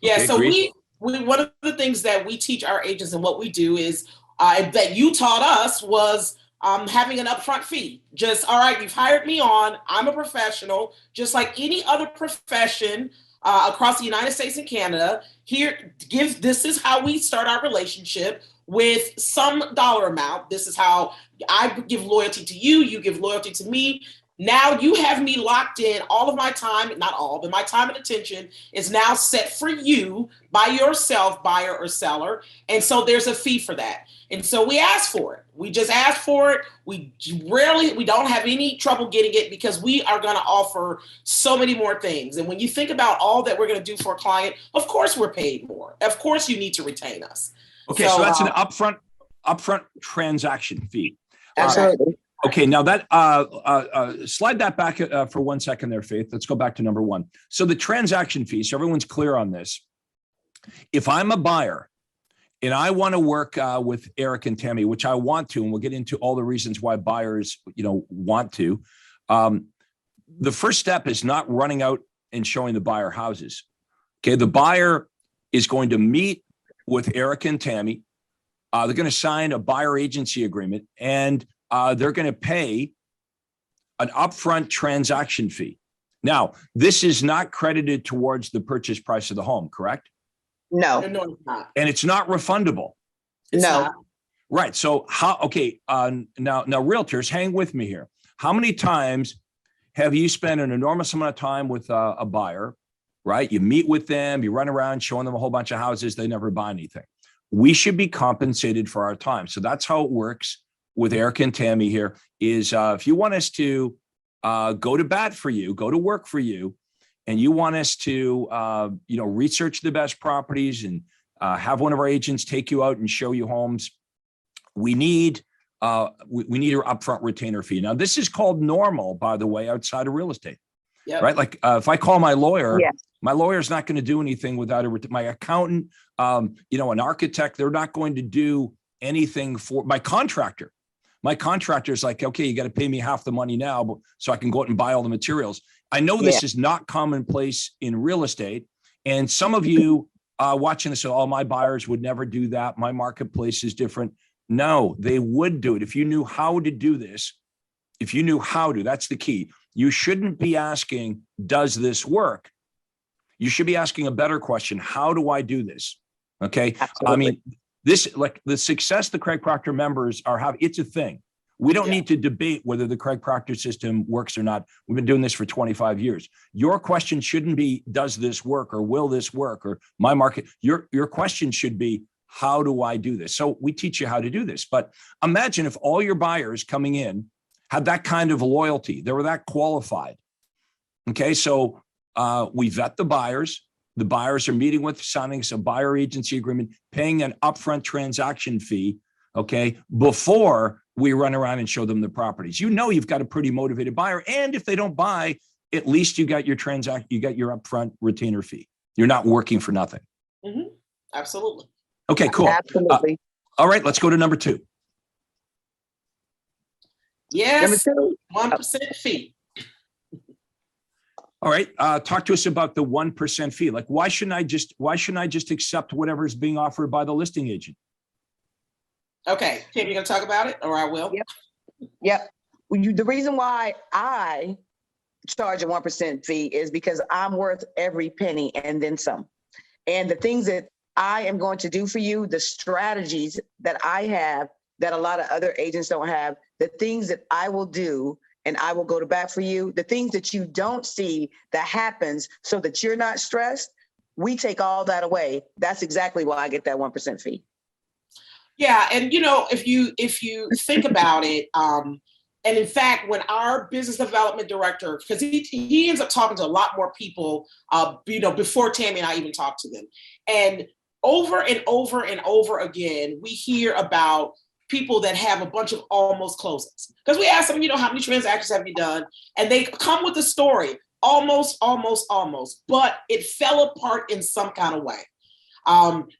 Yeah. Okay, so great. we one of the things that we teach our agents and what we do is that you taught us was having an upfront fee. Just, all right, you've hired me on. I'm a professional, just like any other profession across the United States and Canada. This is how we start our relationship with some dollar amount. This is how I give loyalty to you. You give loyalty to me. Now you have me locked in. All of my time, not all, but my time and attention is now set for you by yourself, buyer or seller. And so there's a fee for that. And so we ask for it. We just ask for it. We don't have any trouble getting it because we are going to offer so many more things. And when you think about all that we're going to do for a client, of course we're paid more. Of course you need to retain us. Okay, so that's an upfront transaction fee. Absolutely. Okay, now that slide that back for 1 second there, Faith. Let's go back to number one. So the transaction fee, so everyone's clear on this. If I'm a buyer and I want to work with Erika and Tami, which I want to, and we'll get into all the reasons why buyers, want to. The first step is not running out and showing the buyer houses. Okay, the buyer is going to meet with Erika and Tami. They're going to sign a buyer agency agreement, and they're going to pay an upfront transaction fee. Now, this is not credited towards the purchase price of the home, correct? No. No, it's not. And it's not refundable. It's No. not. Right. So now realtors, hang with me here. How many times have you spent an enormous amount of time with a buyer, right? You meet with them, you run around showing them a whole bunch of houses, they never buy anything. We should be compensated for our time. So that's how it works with Erika and Tami here is if you want us to go to bat for you, go to work for you, and you want us to, research the best properties and have one of our agents take you out and show you homes, we need your upfront retainer fee. Now, this is called normal, by the way, outside of real estate, right? Like if I call my lawyer, my lawyer's not going to do anything without my accountant, an architect, they're not going to do anything for my contractor. My contractor's like, okay, you got to pay me half the money now so I can go out and buy all the materials. I know this is not commonplace in real estate. And some of you watching this, all my buyers would never do that. My marketplace is different. No, they would do it. If you knew how to do this, if you knew how to, that's the key. You shouldn't be asking, does this work? You should be asking a better question. How do I do this? Okay. Absolutely. I mean, this, like the success the Craig Proctor members are having, it's a thing. We don't need to debate whether the Craig Proctor system works or not. We've been doing this for 25 years. Your question shouldn't be, does this work or will this work or my market? Your question should be, how do I do this? So we teach you how to do this. But imagine if all your buyers coming in had that kind of loyalty, they were that qualified. Okay, so we vet the buyers. The buyers are meeting with, signing a buyer agency agreement, paying an upfront transaction fee, okay, before we run around and show them the properties. You know you've got a pretty motivated buyer, and if they don't buy, at least you got your you got your upfront retainer fee. You're not working for nothing. Mm-hmm. Absolutely. Okay, cool. Absolutely. All right, let's go to number 2. Yes, Number 2. 1% fee. All right, talk to us about the 1% fee. Like, why shouldn't I just accept whatever is being offered by the listing agent? Okay, Tim, you gonna talk about it, or I will? Yep. The reason why I charge a 1% fee is because I'm worth every penny and then some. And the things that I am going to do for you, the strategies that I have that a lot of other agents don't have, the things that I will do and I will go to bat for you, the things that you don't see that happens so that you're not stressed, we take all that away. That's exactly why I get that 1% fee. Yeah, and if you think about it, and in fact, when our business development director, because he ends up talking to a lot more people, before Tami and I even talk to them, and over and over and over again, we hear about people that have a bunch of almost closings. Because we ask them, how many transactions have you done? And they come with a story, almost, but it fell apart in some kind of way.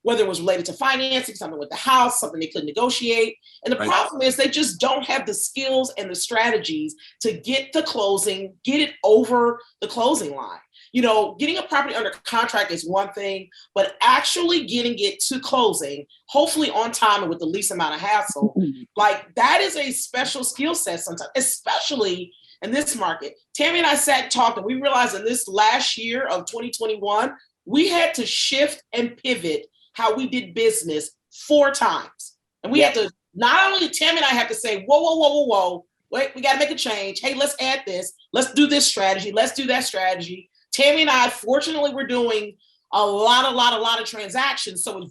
Whether it was related to financing, something with the house, something they couldn't negotiate. And the problem is they just don't have the skills and the strategies to get the closing, get it over the closing line. Getting a property under contract is one thing, but actually getting it to closing, hopefully on time and with the least amount of hassle, like that is a special skill set sometimes, especially in this market. Tami and I sat and talked, and we realized in this last year of 2021, we had to shift and pivot how we did business 4 times. And we had to, not only Tami and I have to say, whoa, wait, we got to make a change. Hey, let's add this. Let's do this strategy. Let's do that strategy. Tami and I, fortunately, we're doing a lot of transactions. So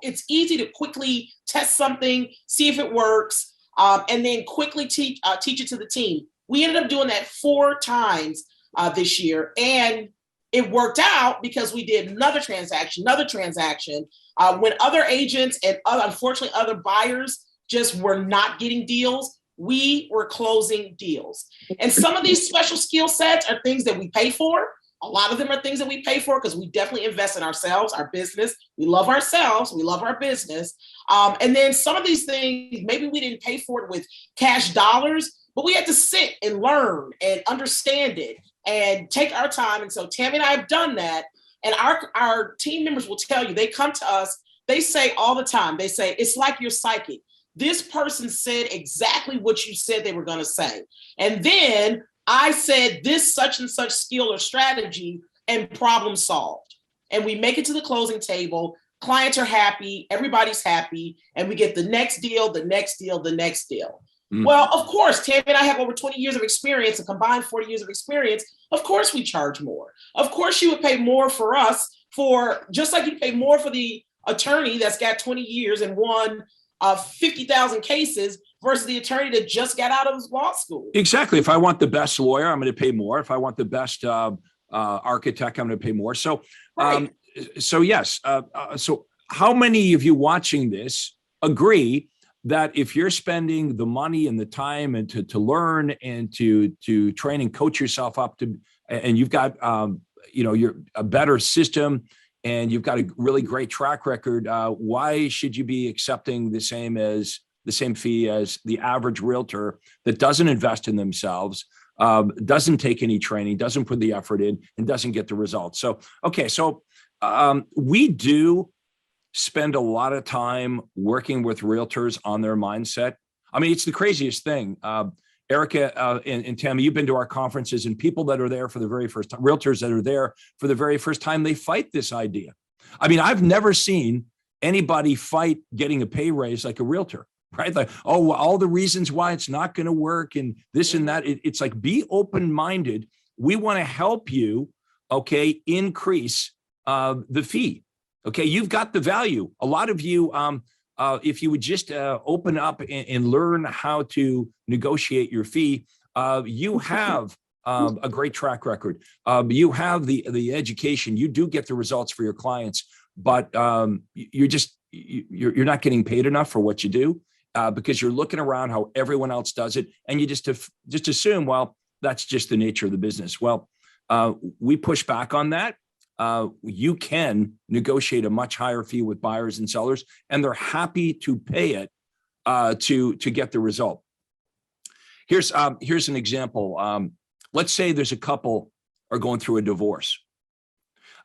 it's easy to quickly test something, see if it works, and then quickly teach it to the team. We ended up doing that 4 times this year. And it worked out because we did another transaction, when other agents and unfortunately other buyers just were not getting deals, we were closing deals. And some of these special skill sets are things that we pay for. A lot of them are things that we pay for because we definitely invest in ourselves, our business. We love ourselves. We love our business. And then some of these things, maybe we didn't pay for it with cash dollars, but we had to sit and learn and understand it and take our time. And so Tami and I have done that. And our team members will tell you, they come to us, they say all the time, they say, it's like you're psychic. This person said exactly what you said they were going to say. And then I said this such and such skill or strategy, and problem solved. And we make it to the closing table. Clients are happy. Everybody's happy. And we get the next deal, the next deal, the next deal. Well, of course, Tami and I have over 20 years of experience, a combined 40 years of experience. Of course, we charge more. Of course, you would pay more for us just like you pay more for the attorney that's got 20 years and won 50,000 cases versus the attorney that just got out of law school. Exactly. If I want the best lawyer, I'm going to pay more. If I want the best architect, I'm going to pay more. So, yes. So how many of you watching this agree that if you're spending the money and the time and to learn and to train and coach yourself up and you've got, you're a better system and you've got a really great track record, why should you be accepting the same fee as the average realtor that doesn't invest in themselves, doesn't take any training, doesn't put the effort in, and doesn't get the results? So, okay. So We do spend a lot of time working with realtors on their mindset. I mean, it's the craziest thing. Erika and Tami, you've been to our conferences, and people that are there for the very first time, realtors that are there for the very first time, they fight this idea. I mean, I've never seen anybody fight getting a pay raise like a realtor, right? Like, oh, well, all the reasons why it's not going to work and this and that. It's like, be open-minded. We want to help you, okay, increase the fee. Okay, you've got the value. A lot of you, if you would just open up and learn how to negotiate your fee, you have a great track record. You have the education. You do get the results for your clients, but you're not getting paid enough for what you do because you're looking around how everyone else does it, and you just assume, well, that's just the nature of the business. Well, we push back on that. You can negotiate a much higher fee with buyers and sellers, and they're happy to pay it to get the result. Here's an example. Let's say there's a couple are going through a divorce.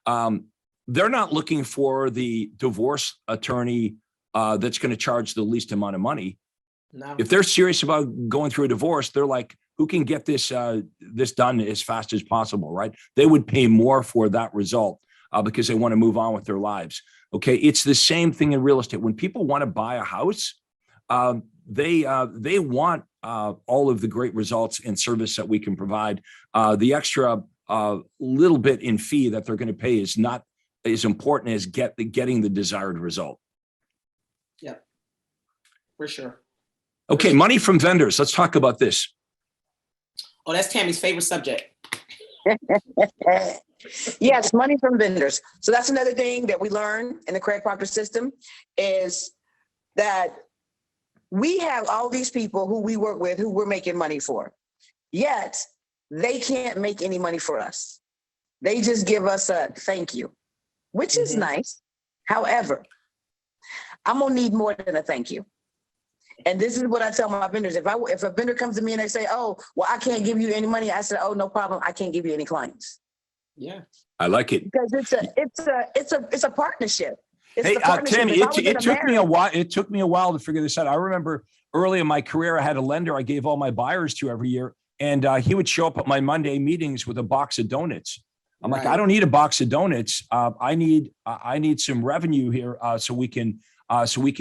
They're not looking for the divorce attorney that's going to charge the least amount of money. No. If they're serious about going through a divorce, they're like, who can get this done as fast as possible, right? They would pay more for that result because they want to move on with their lives. Okay, it's the same thing in real estate. When people want to buy a house, they want all of the great results and service that we can provide. The extra little bit in fee that they're going to pay is not as important as getting the desired result. Yeah, for sure. Okay, money from vendors. Let's talk about this. Oh, that's Tami's favorite subject. Yes, money from vendors. So that's another thing that we learn in the Craig Proctor system is that we have all these people who we work with who we're making money for, yet they can't make any money for us. They just give us a thank you, which is nice. However, I'm gonna need more than a thank you. And this is what I tell my vendors. If a vendor comes to me and they say, oh, well, I can't give you any money, I said, oh, no problem. I can't give you any clients. Yeah. I like it. Because it's a partnership. Hey, Tami, it took me a while. It took me a while to figure this out. I remember early in my career, I had a lender I gave all my buyers to every year. And he would show up at my Monday meetings with a box of donuts. I'm like, I don't need a box of donuts. I need some revenue here so we can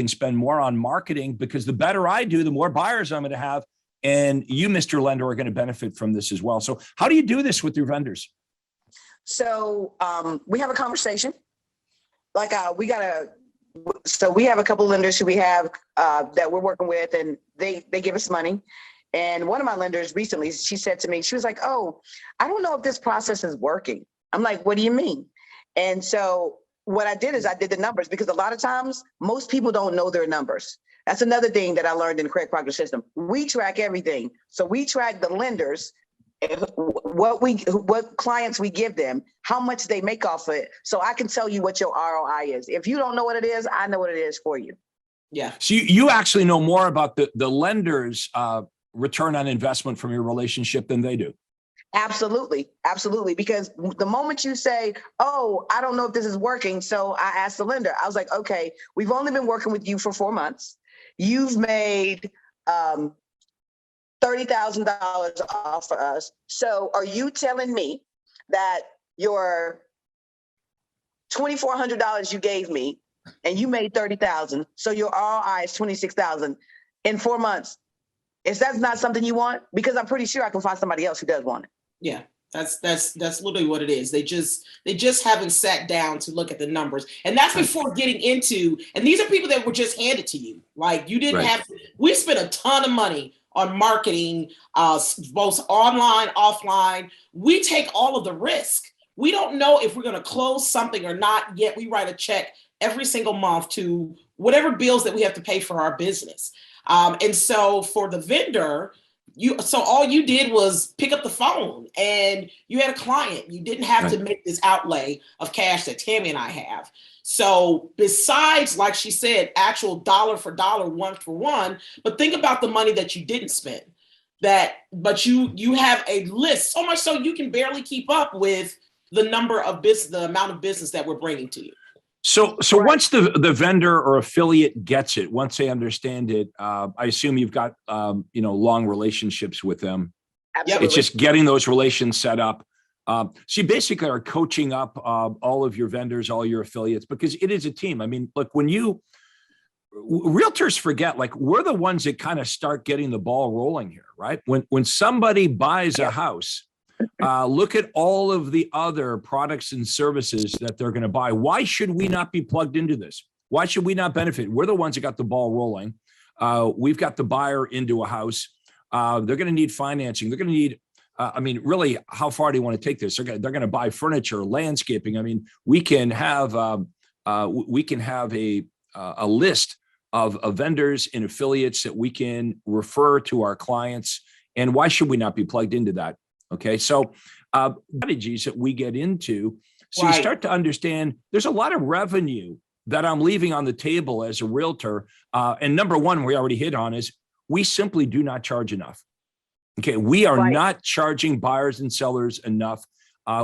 spend more on marketing, because the better I do, the more buyers I'm going to have. And you, Mr. Lender, are going to benefit from this as well. So how do you do this with your vendors? So we have a conversation. Like we have a couple lenders who we have that we're working with, and they give us money. And one of my lenders recently, she said to me, she was like, oh, I don't know if this process is working. I'm like, what do you mean? And so what I did is I did the numbers, because a lot of times most people don't know their numbers. That's another thing that I learned in the Craig Proctor system. We track everything. So we track the lenders, what clients we give them, how much they make off of it. So I can tell you what your ROI is. If you don't know what it is, I know what it is for you. Yeah. So you actually know more about the lender's return on investment from your relationship than they do. Absolutely. Absolutely. Because the moment you say, oh, I don't know if this is working, so I asked the lender, I was like, okay, we've only been working with you for 4 months. You've made $30,000 off for us. So are you telling me that your $2,400 you gave me and you made $30,000, so your ROI is $26,000 in 4 months? Is that not something you want? Because I'm pretty sure I can find somebody else who does want it. Yeah, that's literally what it is. They just haven't sat down to look at the numbers. And that's before getting into, and these are people that were just handed to you. Like you didn't have to, we spent a ton of money on marketing, both online, offline. We take all of the risk. We don't know if we're going to close something or not yet. We write a check every single month to whatever bills that we have to pay for our business. And so for the vendor, so all you did was pick up the phone and you had a client. You didn't have to make this outlay of cash that Tami and I have. So besides, like she said, actual dollar for dollar, one for one, but think about the money that you didn't spend. But you have a list, so much so you can barely keep up with the amount of business that we're bringing to you. So once the vendor or affiliate gets it, once they understand it, I assume you've got, long relationships with them. Absolutely. It's just getting those relations set up. So you basically are coaching up all of your vendors, all your affiliates, because it is a team. I mean, look, realtors forget, like, we're the ones that kind of start getting the ball rolling here, right? When somebody buys a house, look at all of the other products and services that they're going to buy. Why should we not be plugged into this? Why should we not benefit? We're the ones that got the ball rolling. We've got the buyer into a house. They're going to need financing. They're going to need, really, how far do you want to take this? They're going to buy furniture, landscaping. I mean, we can have a list of vendors and affiliates that we can refer to our clients. And why should we not be plugged into that? Okay, so strategies that we get into, so you start to understand there's a lot of revenue that I'm leaving on the table as a realtor. And number one, we already hit on, is we simply do not charge enough. Okay, we are not charging buyers and sellers enough.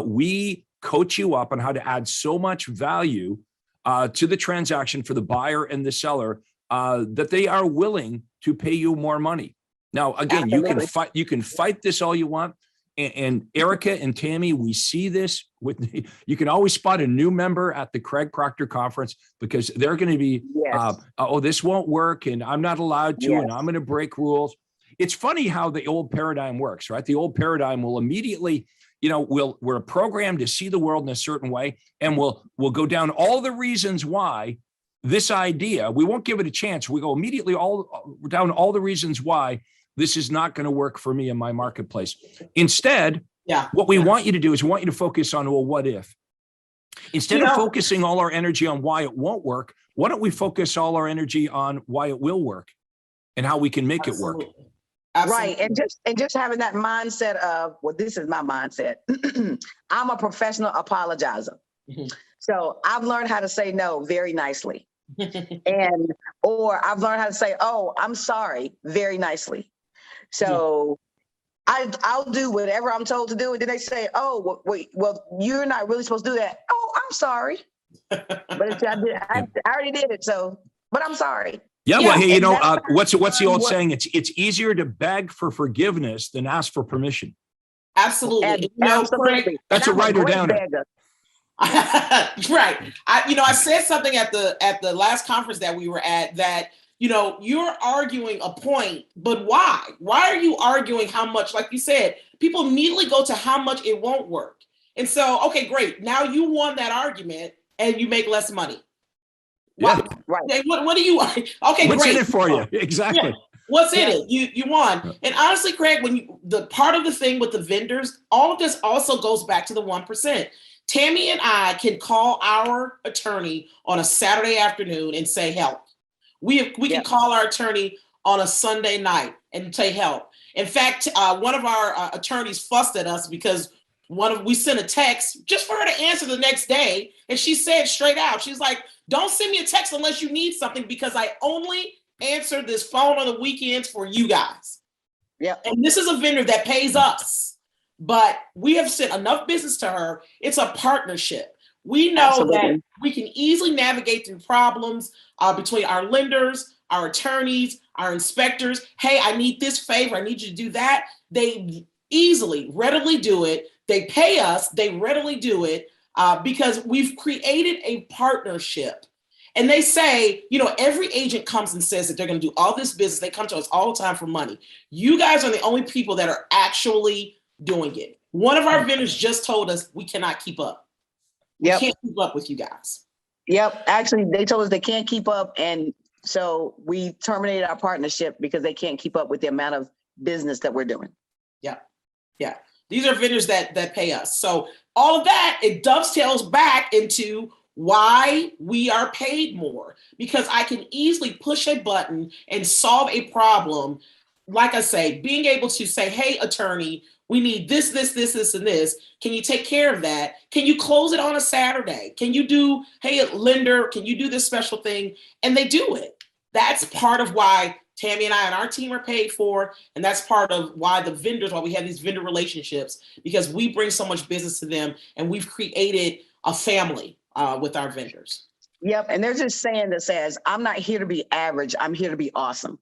We coach you up on how to add so much value to the transaction for the buyer and the seller that they are willing to pay you more money. Now, again, you can fight this all you want. And Erika and Tami, we see this you can always spot a new member at the Craig Proctor conference, because they're going to be, this won't work, and I'm not allowed to, and I'm going to break rules. It's funny how the old paradigm works, right? The old paradigm will immediately, we're programmed to see the world in a certain way, and we'll go down all the reasons why this idea, we won't give it a chance. We go immediately down all the reasons why this is not going to work for me in my marketplace. Instead, what we want you to do is we want you to focus on, well, what if? Instead of focusing all our energy on why it won't work, why don't we focus all our energy on why it will work and how we can make it work? Absolutely. Right. And just having that mindset of, well, this is my mindset. I'm a professional apologizer. So I've learned how to say no very nicely. Or I've learned how to say, oh, I'm sorry, very nicely. So I'll do whatever I'm told to do. And then they say, oh, well, you're not really supposed to do that. Oh, I'm sorry. But I already did it. So, but I'm sorry. Yeah, well, hey, what's the old saying? It's easier to beg for forgiveness than ask for permission. Absolutely. Absolutely. That's a writer downer. Right. I said something at the last conference that we were at that, you're arguing a point, but why? Why are you arguing how much? Like you said, people immediately go to how much it won't work. And so, okay, great. Now you won that argument and you make less money. Yeah. Right. What do you, okay, What's great. What's in it for you? Exactly. Yeah. What's in it? You won. And honestly, Craig, the part of the thing with the vendors, all of this also goes back to the 1%. Tami and I can call our attorney on a Saturday afternoon and say, help. We can call our attorney on a Sunday night and say help. In fact, one of our attorneys fussed at us because we sent a text just for her to answer the next day. And she said straight out, she's like, don't send me a text unless you need something, because I only answer this phone on the weekends for you guys. Yeah. And this is a vendor that pays us, but we have sent enough business to her. It's a partnership. We know that we can easily navigate through problems between our lenders, our attorneys, our inspectors. Hey, I need this favor. I need you to do that. They easily, readily do it. They pay us. They readily do it because we've created a partnership. And they say, every agent comes and says that they're going to do all this business. They come to us all the time for money. You guys are the only people that are actually doing it. One of our vendors just told us we cannot keep up. Yep. We can't keep up with you guys. Yep. Actually, they told us they can't keep up. And so we terminated our partnership because they can't keep up with the amount of business that we're doing. Yeah. Yeah. These are vendors that pay us. So all of that, it dovetails back into why we are paid more, because I can easily push a button and solve a problem. Like I say, being able to say, hey, attorney, we need this, and this. Can you take care of that? Can you close it on a Saturday? Can you do, hey, lender, can you do this special thing? And they do it. That's part of why Tami and I and our team are paid for, and that's part of why we have these vendor relationships, because we bring so much business to them, and we've created a family with our vendors. Yep. And there's this saying that says, I'm not here to be average, I'm here to be awesome.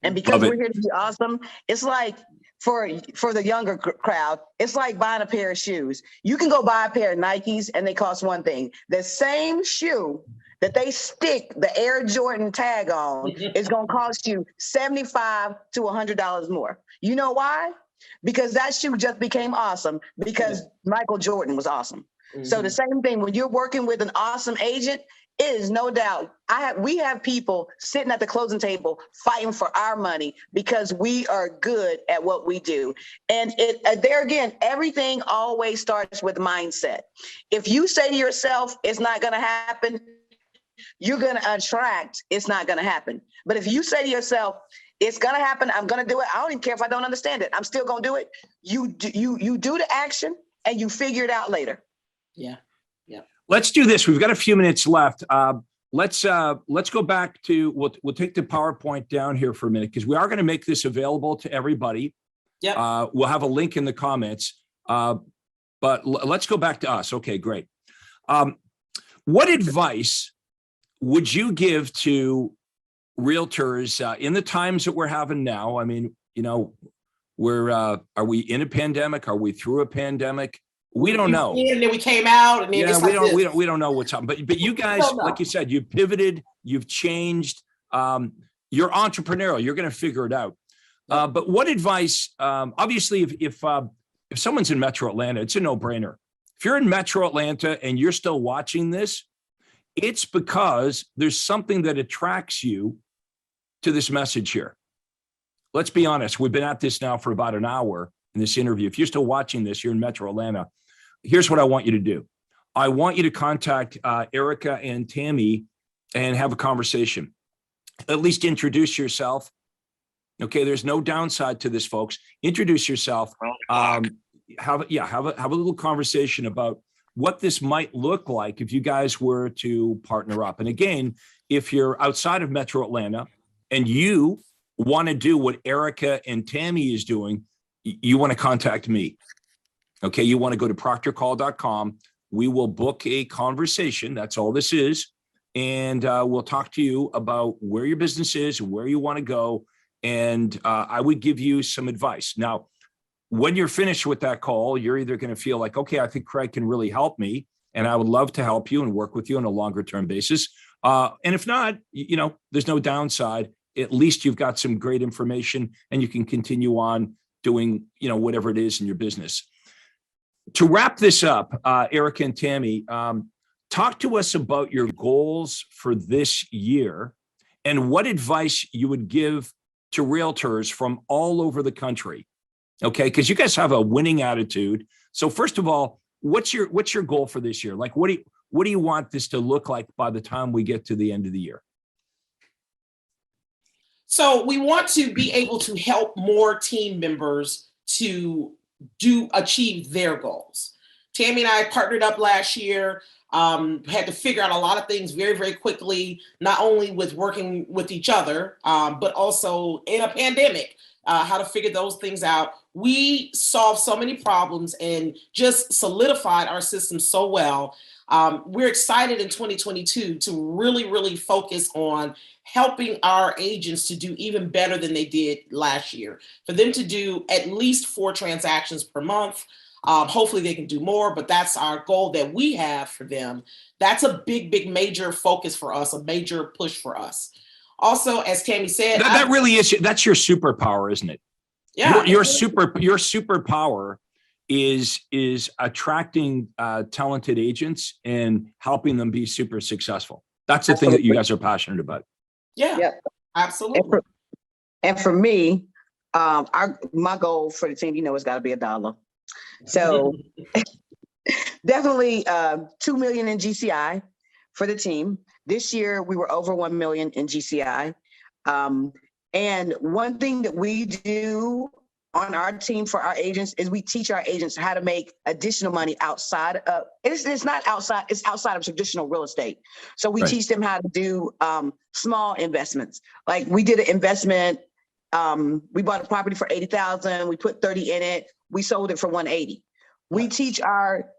And because we're here to be awesome, it's like for the younger crowd, it's like buying a pair of shoes. You can go buy a pair of Nikes and they cost one thing. The same shoe that they stick the Air Jordan tag on is going to cost you $75 to $100 more. You know why? Because that shoe just became awesome because Michael Jordan was awesome. So the same thing, when you're working with an awesome agent, it is no doubt. We have people sitting at the closing table fighting for our money because we are good at what we do. And there again, everything always starts with mindset. If you say to yourself, it's not going to happen, you're going to attract, it's not going to happen. But if you say to yourself, it's going to happen, I'm going to do it, I don't even care if I don't understand it, I'm still going to do it. You do the action and you figure it out later. Yeah. Let's do this. We've got a few minutes left. Let's go back to, we'll take the PowerPoint down here for a minute, because we are going to make this available to everybody. Yeah. We'll have a link in the comments, but let's go back to us. Okay, great. What advice would you give to realtors in the times that we're having now? I mean, you know, are we in a pandemic? Are we through a pandemic? We don't know. And then we came out, and then yeah, we don't know what's up. But you guys, like you said, you've pivoted, you've changed. You're entrepreneurial. You're going to figure it out. But what advice? Obviously, if someone's in Metro Atlanta, it's a no-brainer. If you're in Metro Atlanta and you're still watching this, it's because there's something that attracts you to this message here. Let's be honest. We've been at this now for about an hour in this interview. If you're still watching this, you're in Metro Atlanta. Here's what I want you to do. I want you to contact Erika and Tami and have a conversation. At least introduce yourself. Okay, there's no downside to this, folks. Introduce yourself. Have a little conversation about what this might look like if you guys were to partner up. And again, if you're outside of Metro Atlanta and you want to do what Erika and Tami is doing, you want to contact me. Okay, you want to go to proctorcall.com. We will book a conversation. That's all this is. And we'll talk to you about where your business is, where you want to go. And I would give you some advice. Now, when you're finished with that call, you're either going to feel like, okay, I think Craig can really help me, and I would love to help you and work with you on a longer term basis. And if not, you know, there's no downside. At least you've got some great information and you can continue on doing, you know, whatever it is in your business. To wrap this up, Erika and Tami, talk to us about your goals for this year and what advice you would give to realtors from all over the country. Okay, because you guys have a winning attitude. So first of all, what's your goal for this year? Like, what do you want this to look like by the time we get to the end of the year? So we want to be able to help more team members to achieve their goals. Tami and I partnered up last year, had to figure out a lot of things very, very quickly, not only with working with each other, but also in a pandemic, how to figure those things out. We solved so many problems and just solidified our system so well. We're excited in 2022 to really, really focus on helping our agents to do even better than they did last year, for them to do at least 4 transactions per month. Hopefully they can do more, but that's our goal that we have for them. That's a big, big, major focus for us, a major push for us. Also, as Tami said, that really is, that's your superpower, isn't it? Yeah. Your superpower is attracting talented agents and helping them be super successful. That's the thing that you guys are passionate about. Yeah, absolutely. And for me, my goal for the team, you know, it's got to be $1. So definitely 2 million in GCI for the team. This year we were over 1 million in GCI. And one thing that we do on our team for our agents is we teach our agents how to make additional money outside of, it's not outside, it's outside of traditional real estate. So we teach them how to do small investments. Like we did an investment, we bought a property for 80,000, we put 30 in it, we sold it for 180. We teach our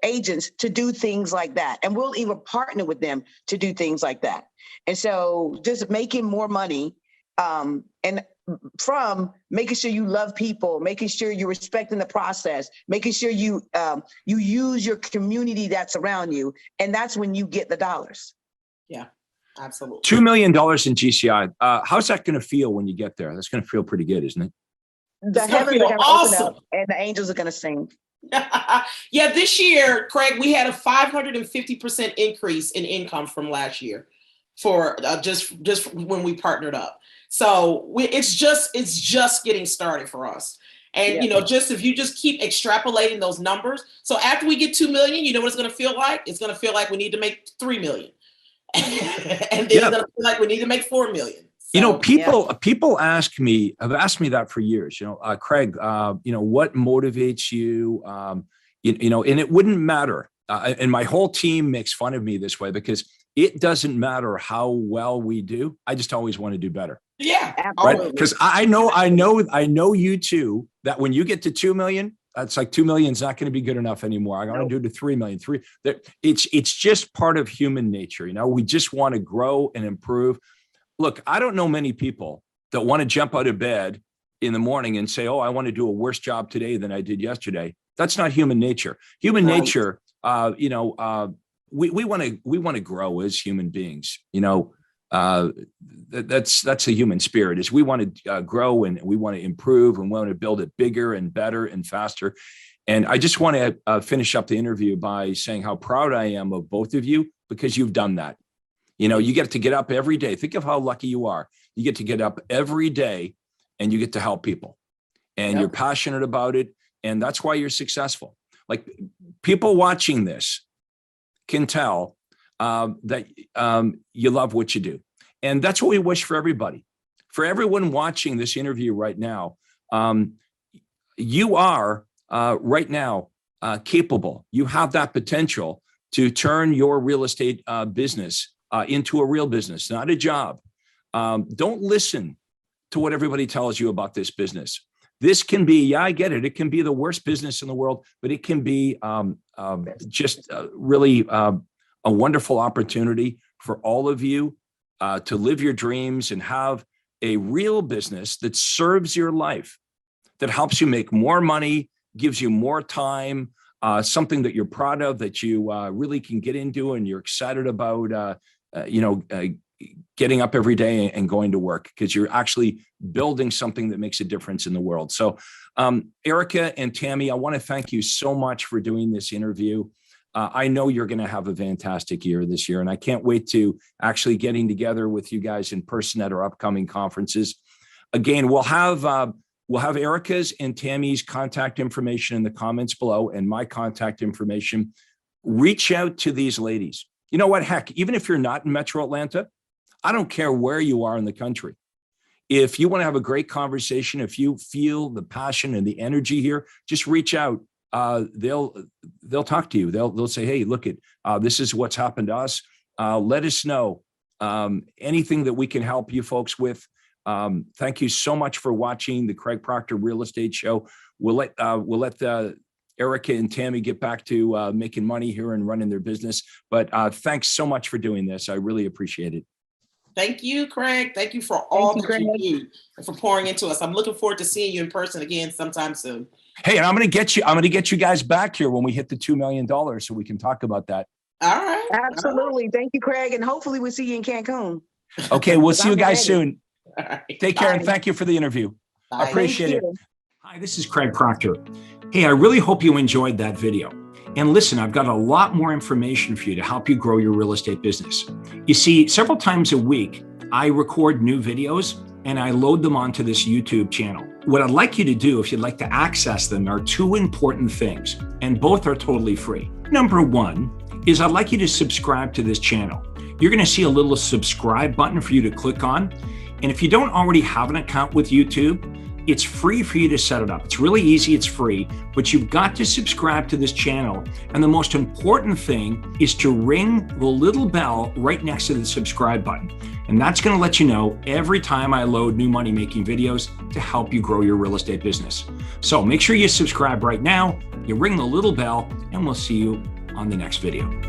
agents to do things like that. And we'll even partner with them to do things like that. And so just making more money and from making sure you love people, making sure you're respecting the process, making sure you use your community that's around you. And that's when you get the dollars. Yeah, absolutely. $2 million in GCI. How's that going to feel when you get there? That's going to feel pretty good, isn't it? The heavens are going to open up and the angels are going to sing. Yeah, this year, Craig, we had a 550% increase in income from last year for just when we partnered up. So it's just getting started for us. And, you know, just if you just keep extrapolating those numbers. So after we get 2 million, you know what it's going to feel like? It's going to feel like we need to make 3 million. And then it's going to feel like we need to make 4 million. So, you know, people have asked me that for years, you know, Craig, you know, what motivates you? You know, and it wouldn't matter. And my whole team makes fun of me this way because it doesn't matter how well we do. I just always want to do better. Yeah. Right. Because I know you too, that when you get to 2 million, that's like 2 million is not going to be good enough anymore. I'm going to do to 3 million. It's just part of human nature. You know, we just want to grow and improve. Look, I don't know many people that want to jump out of bed in the morning and say, oh, I want to do a worse job today than I did yesterday. That's not human nature. Human nature, you know, we want to grow as human beings. You know, that's the human spirit, is we want to grow and we want to improve and we want to build it bigger and better and faster. And I just want to finish up the interview by saying how proud I am of both of you, because you've done that. You know, you get to get up every day. Think of how lucky you are. You get to get up every day and you get to help people, and you're passionate about it. And that's why you're successful. Like, people watching this can tell that you love what you do. And that's what we wish for everybody. For everyone watching this interview right now, you are right now capable. You have that potential to turn your real estate business into a real business, not a job. Don't listen to what everybody tells you about this business. This can be, yeah, I get it. It can be the worst business in the world, but it can be just really a wonderful opportunity for all of you to live your dreams and have a real business that serves your life, that helps you make more money, gives you more time, something that you're proud of, that you really can get into and you're excited about, you know, getting up every day and going to work, because you're actually building something that makes a difference in the world. So Erika and Tami, I want to thank you so much for doing this interview. I know you're going to have a fantastic year this year, and I can't wait to actually getting together with you guys in person at our upcoming conferences. Again, we'll have Erika's and Tami's contact information in the comments below, and my contact information. Reach out to these ladies. You know what? Heck, even if you're not in Metro Atlanta, I don't care where you are in the country. If you want to have a great conversation, if you feel the passion and the energy here, just reach out. They'll talk to you. They'll say, hey, look, this is what's happened to us. Let us know anything that we can help you folks with. Thank you so much for watching the Craig Proctor Real Estate Show. We'll let Erika and Tami get back to making money here and running their business. But thanks so much for doing this. I really appreciate it. Thank you, Craig. Thank you for all that you do and for pouring into us. I'm looking forward to seeing you in person again sometime soon. Hey, and I'm going to get you guys back here when we hit the $2 million so we can talk about that. All right. Absolutely. Thank you, Craig. And hopefully we'll see you in Cancun. Okay. We'll see you guys soon. All right. Take care. And thank you for the interview. Bye. I appreciate it. Hi, this is Craig Proctor. Hey, I really hope you enjoyed that video. And listen, I've got a lot more information for you to help you grow your real estate business. You see, several times a week, I record new videos and I load them onto this YouTube channel. What I'd like you to do, if you'd like to access them, are two important things, and both are totally free. Number one is I'd like you to subscribe to this channel. You're going to see a little subscribe button for you to click on. And if you don't already have an account with YouTube, It's free for you to set it up. It's really easy, it's free, but you've got to subscribe to this channel. And the most important thing is to ring the little bell right next to the subscribe button. And that's gonna let you know every time I load new money-making videos to help you grow your real estate business. So make sure you subscribe right now, you ring the little bell, and we'll see you on the next video.